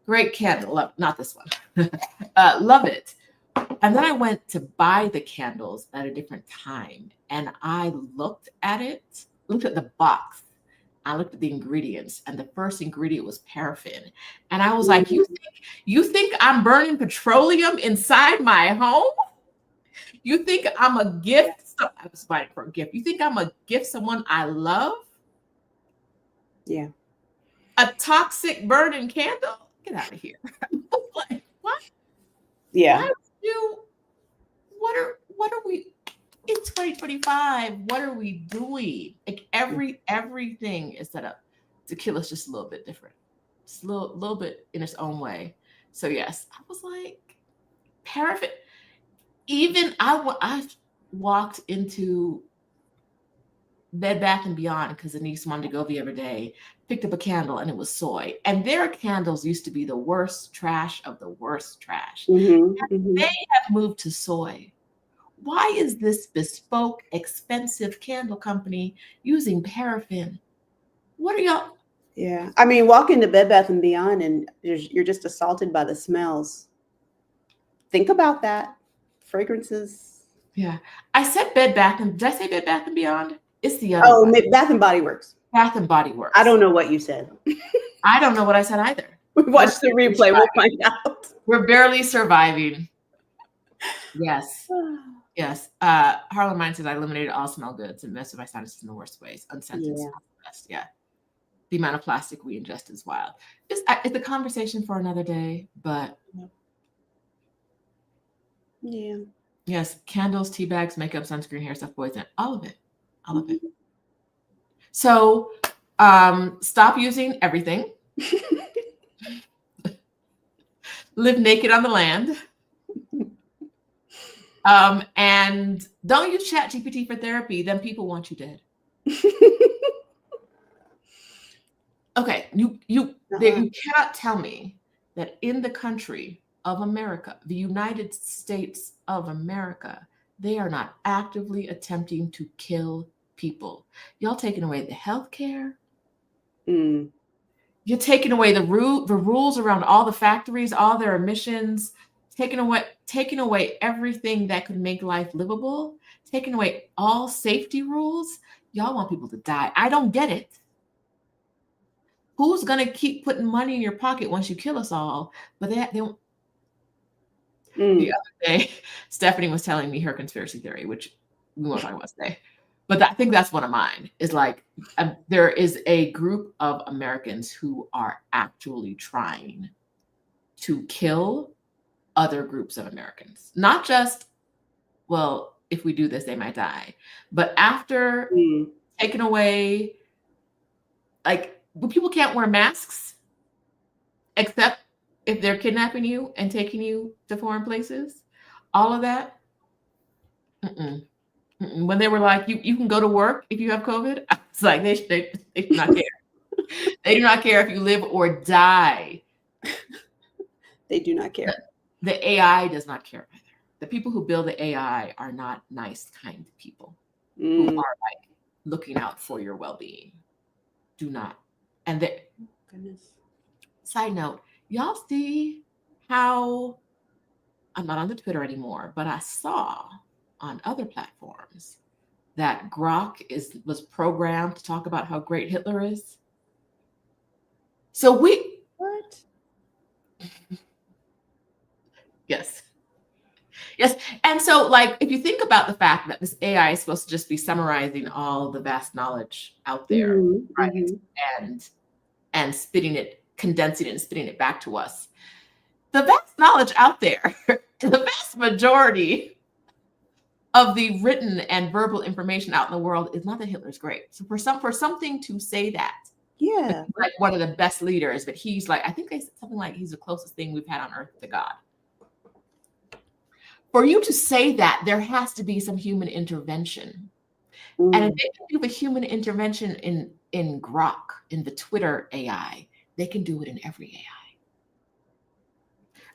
Great candle. Not this one. Love it. And then I went to buy the candles at a different time. And I looked at the box. I looked at the ingredients, and the first ingredient was paraffin. And I was like, you think I'm burning petroleum inside my home? You think I'm a gift? I was buying for a gift. You think I'm a gift someone I love? Yeah. A toxic burning candle? Get out of here. Like, what? Yeah. What are we? It's 2025. What are we doing? Like everything is set up to kill us just a little bit different. Just a little bit in its own way. So yes, I was like, paraffin. Even I walked into Bed Bath & Beyond because Denise wanted to go the other day, picked up a candle, and it was soy. And their candles used to be the worst trash of the worst trash. They have moved to soy. Why is this bespoke, expensive candle company using paraffin? What are y'all? Yeah. I mean, walk into Bed Bath & Beyond and you're just assaulted by the smells. Think about that. Fragrances. Yeah. I said Bed Bath. Did I say Bed Bath & Beyond? It's the other one. one. Bath & Body Works. Bath & Body Works. I don't know what you said. I don't know what I said either. Watch the replay. We'll find out. We're barely surviving. Yes. Yes. Harlan Mine says I eliminated all smell goods and messed with my sinuses in the worst ways. Unscented smells the best. Yeah. The amount of plastic we ingest is wild. It's a conversation for another day, but yeah. Yes. Candles, tea bags, makeup, sunscreen, hair stuff, poison. All of it. All of it. So stop using everything. Live naked on the land. And don't use ChatGPT for therapy. Then people want you dead. Okay, you cannot tell me that in the country of America, the United States of America, they are not actively attempting to kill people. Y'all taking away the health care. Mm. You're taking away the rules around all the factories, all their emissions, taking away everything that could make life livable, taking away all safety rules. Y'all want people to die. I don't get it. Who's gonna keep putting money in your pocket once you kill us all? But they don't. The other day, Stephanie was telling me her conspiracy theory, which we won't talk about today. But I think that's one of mine. Is like there is a group of Americans who are actually trying to kill other groups of Americans. Not just, well, if we do this, they might die. But after taking away, like, people can't wear masks except if they're kidnapping you and taking you to foreign places, all of that. When they were like, you can go to work if you have COVID, it's like they do not care. They do not care if you live or die. They do not care. The AI does not care either. The people who build the AI are not nice, kind people who are like looking out for your well-being. Do not. And Goodness. Side note, y'all see how I'm not on the Twitter anymore, but I saw on other platforms that Grok was programmed to talk about how great Hitler is. So what? Yes. And so, like, if you think about the fact that this AI is supposed to just be summarizing all the vast knowledge out there, right? And condensing it and spitting it back to us. The vast knowledge out there, the vast majority of the written and verbal information out in the world is not that Hitler's great. So for something to say that, yeah, like one of the best leaders, but he's like, I think they said something like he's the closest thing we've had on earth to God. For you to say that, there has to be some human intervention. And if they can do the human intervention in Grok, in the Twitter AI, they can do it in every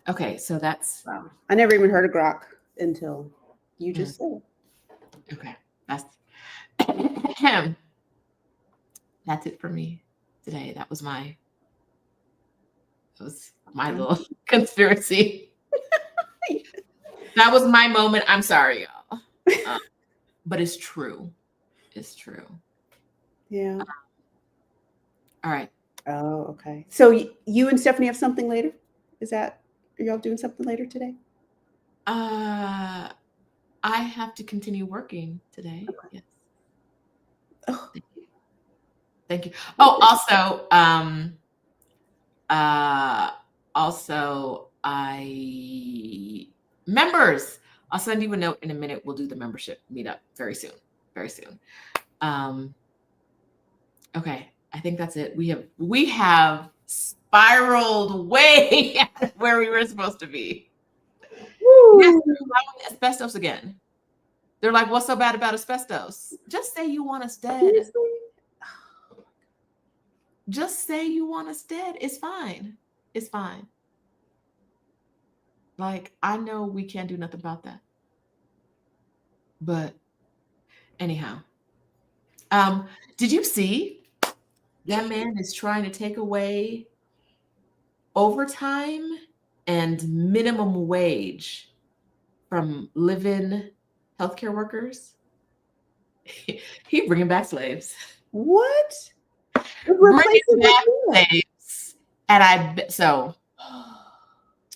AI. Okay, so that's... Wow. I never even heard of Grok until you just said it. Okay, that's it for me today. That was my little conspiracy. That was my moment. I'm sorry, y'all. But it's true. It's true. Yeah. All right. Oh, okay. So you and Stephanie have something later? Are y'all doing something later today? I have to continue working today. Okay. Yes. Oh, thank you. Oh, members, I'll send you a note in a minute. We'll do the membership meetup very soon. Very soon. Okay, I think that's it. We have spiraled way where we were supposed to be. Woo. Yes, they're allowing asbestos again. They're like, what's so bad about asbestos? Just say you want us dead. Just say you want us dead. It's fine. It's fine. Like, I know we can't do nothing about that. But anyhow, did you see that man is trying to take away overtime and minimum wage from live-in healthcare workers? He bringing back slaves. What? Bringing back slaves. And so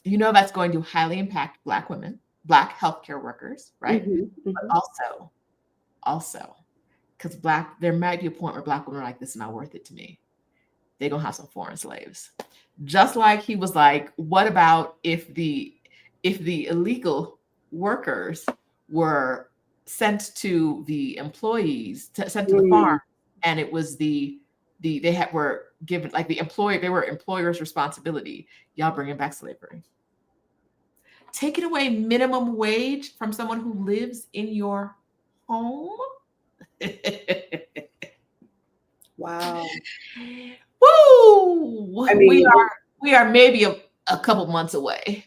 you know that's going to highly impact Black women, Black healthcare workers, right? But also, because there might be a point where Black women are like, this is not worth it to me. They're gonna have some foreign slaves. Just like he was like, what about if the illegal workers were sent to the employees, sent to the farm, and it was were given like they were employers' responsibility. Y'all bringing back slavery. taking away minimum wage from someone who lives in your home. Wow. Woo! I We mean, are maybe a couple months away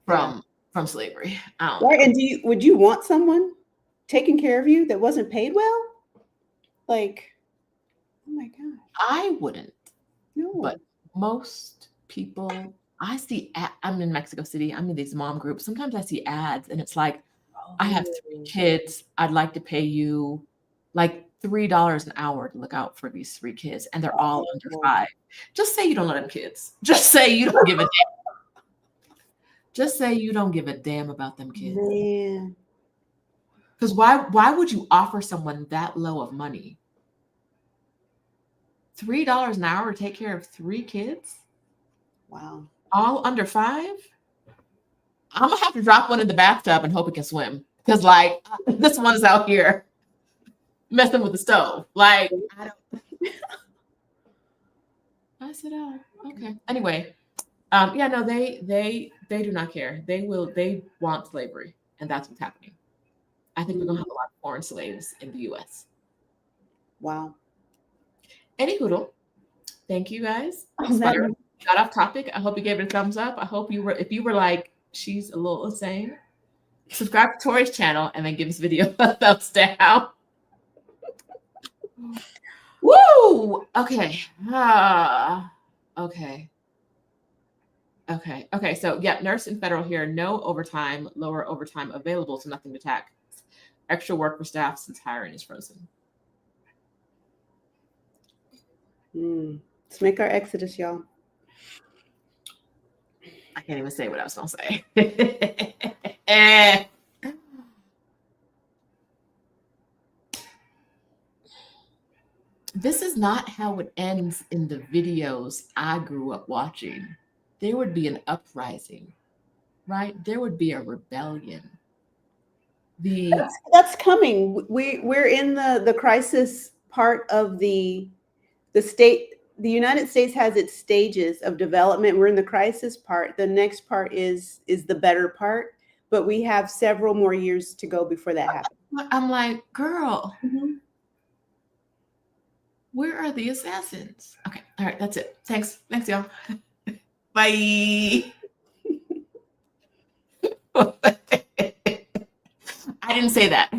yeah. from slavery. I don't Right. know. And would you want someone taking care of you that wasn't paid well? Like, oh my gosh. I wouldn't, but No. most people I see. I'm in Mexico City. I'm in these mom groups. Sometimes I see ads, and it's like, I have 3 Oh, kids. I'd like to pay you like $3 an hour to look out for these 3 kids, and they're all under oh, 5. Just say you don't let them kids. Just say you don't give a damn. Just say you don't give a damn about them kids. man. Because why would you offer someone that low of money? $3 an hour to take care of 3 kids, Wow. all under 5? I'm gonna have to drop one in the bathtub and hope it can swim. Because like this one is out here messing with the stove. Like I said, oh, okay. Anyway, yeah, no, they do not care. They want slavery, and that's what's happening. I think we're gonna have a lot of foreign slaves in the US. Wow. Any hoodle. Thank you guys. On that Spider note, got off topic. I hope you gave it a thumbs up. I hope if you were like, she's a little insane, subscribe to Tori's channel and then give this video a thumbs down. Woo! Okay. Okay. Okay. So yeah, nurse and federal here. No overtime, lower overtime available, so nothing to tax. Extra work for staff since hiring is frozen. Let's make our exodus, y'all. I can't even say what I was gonna say. This is not how it ends in the videos I grew up watching. There would be an uprising, right? There would be a rebellion. That's coming. We're in the crisis part of the state. The United States has its stages of development. We're in the crisis part. The next part is the better part, but we have several more years to go before that happens. I'm like, girl, Mm-hmm. where are the assassins? Okay, all right, that's it. Thanks, y'all. Bye. I didn't say that.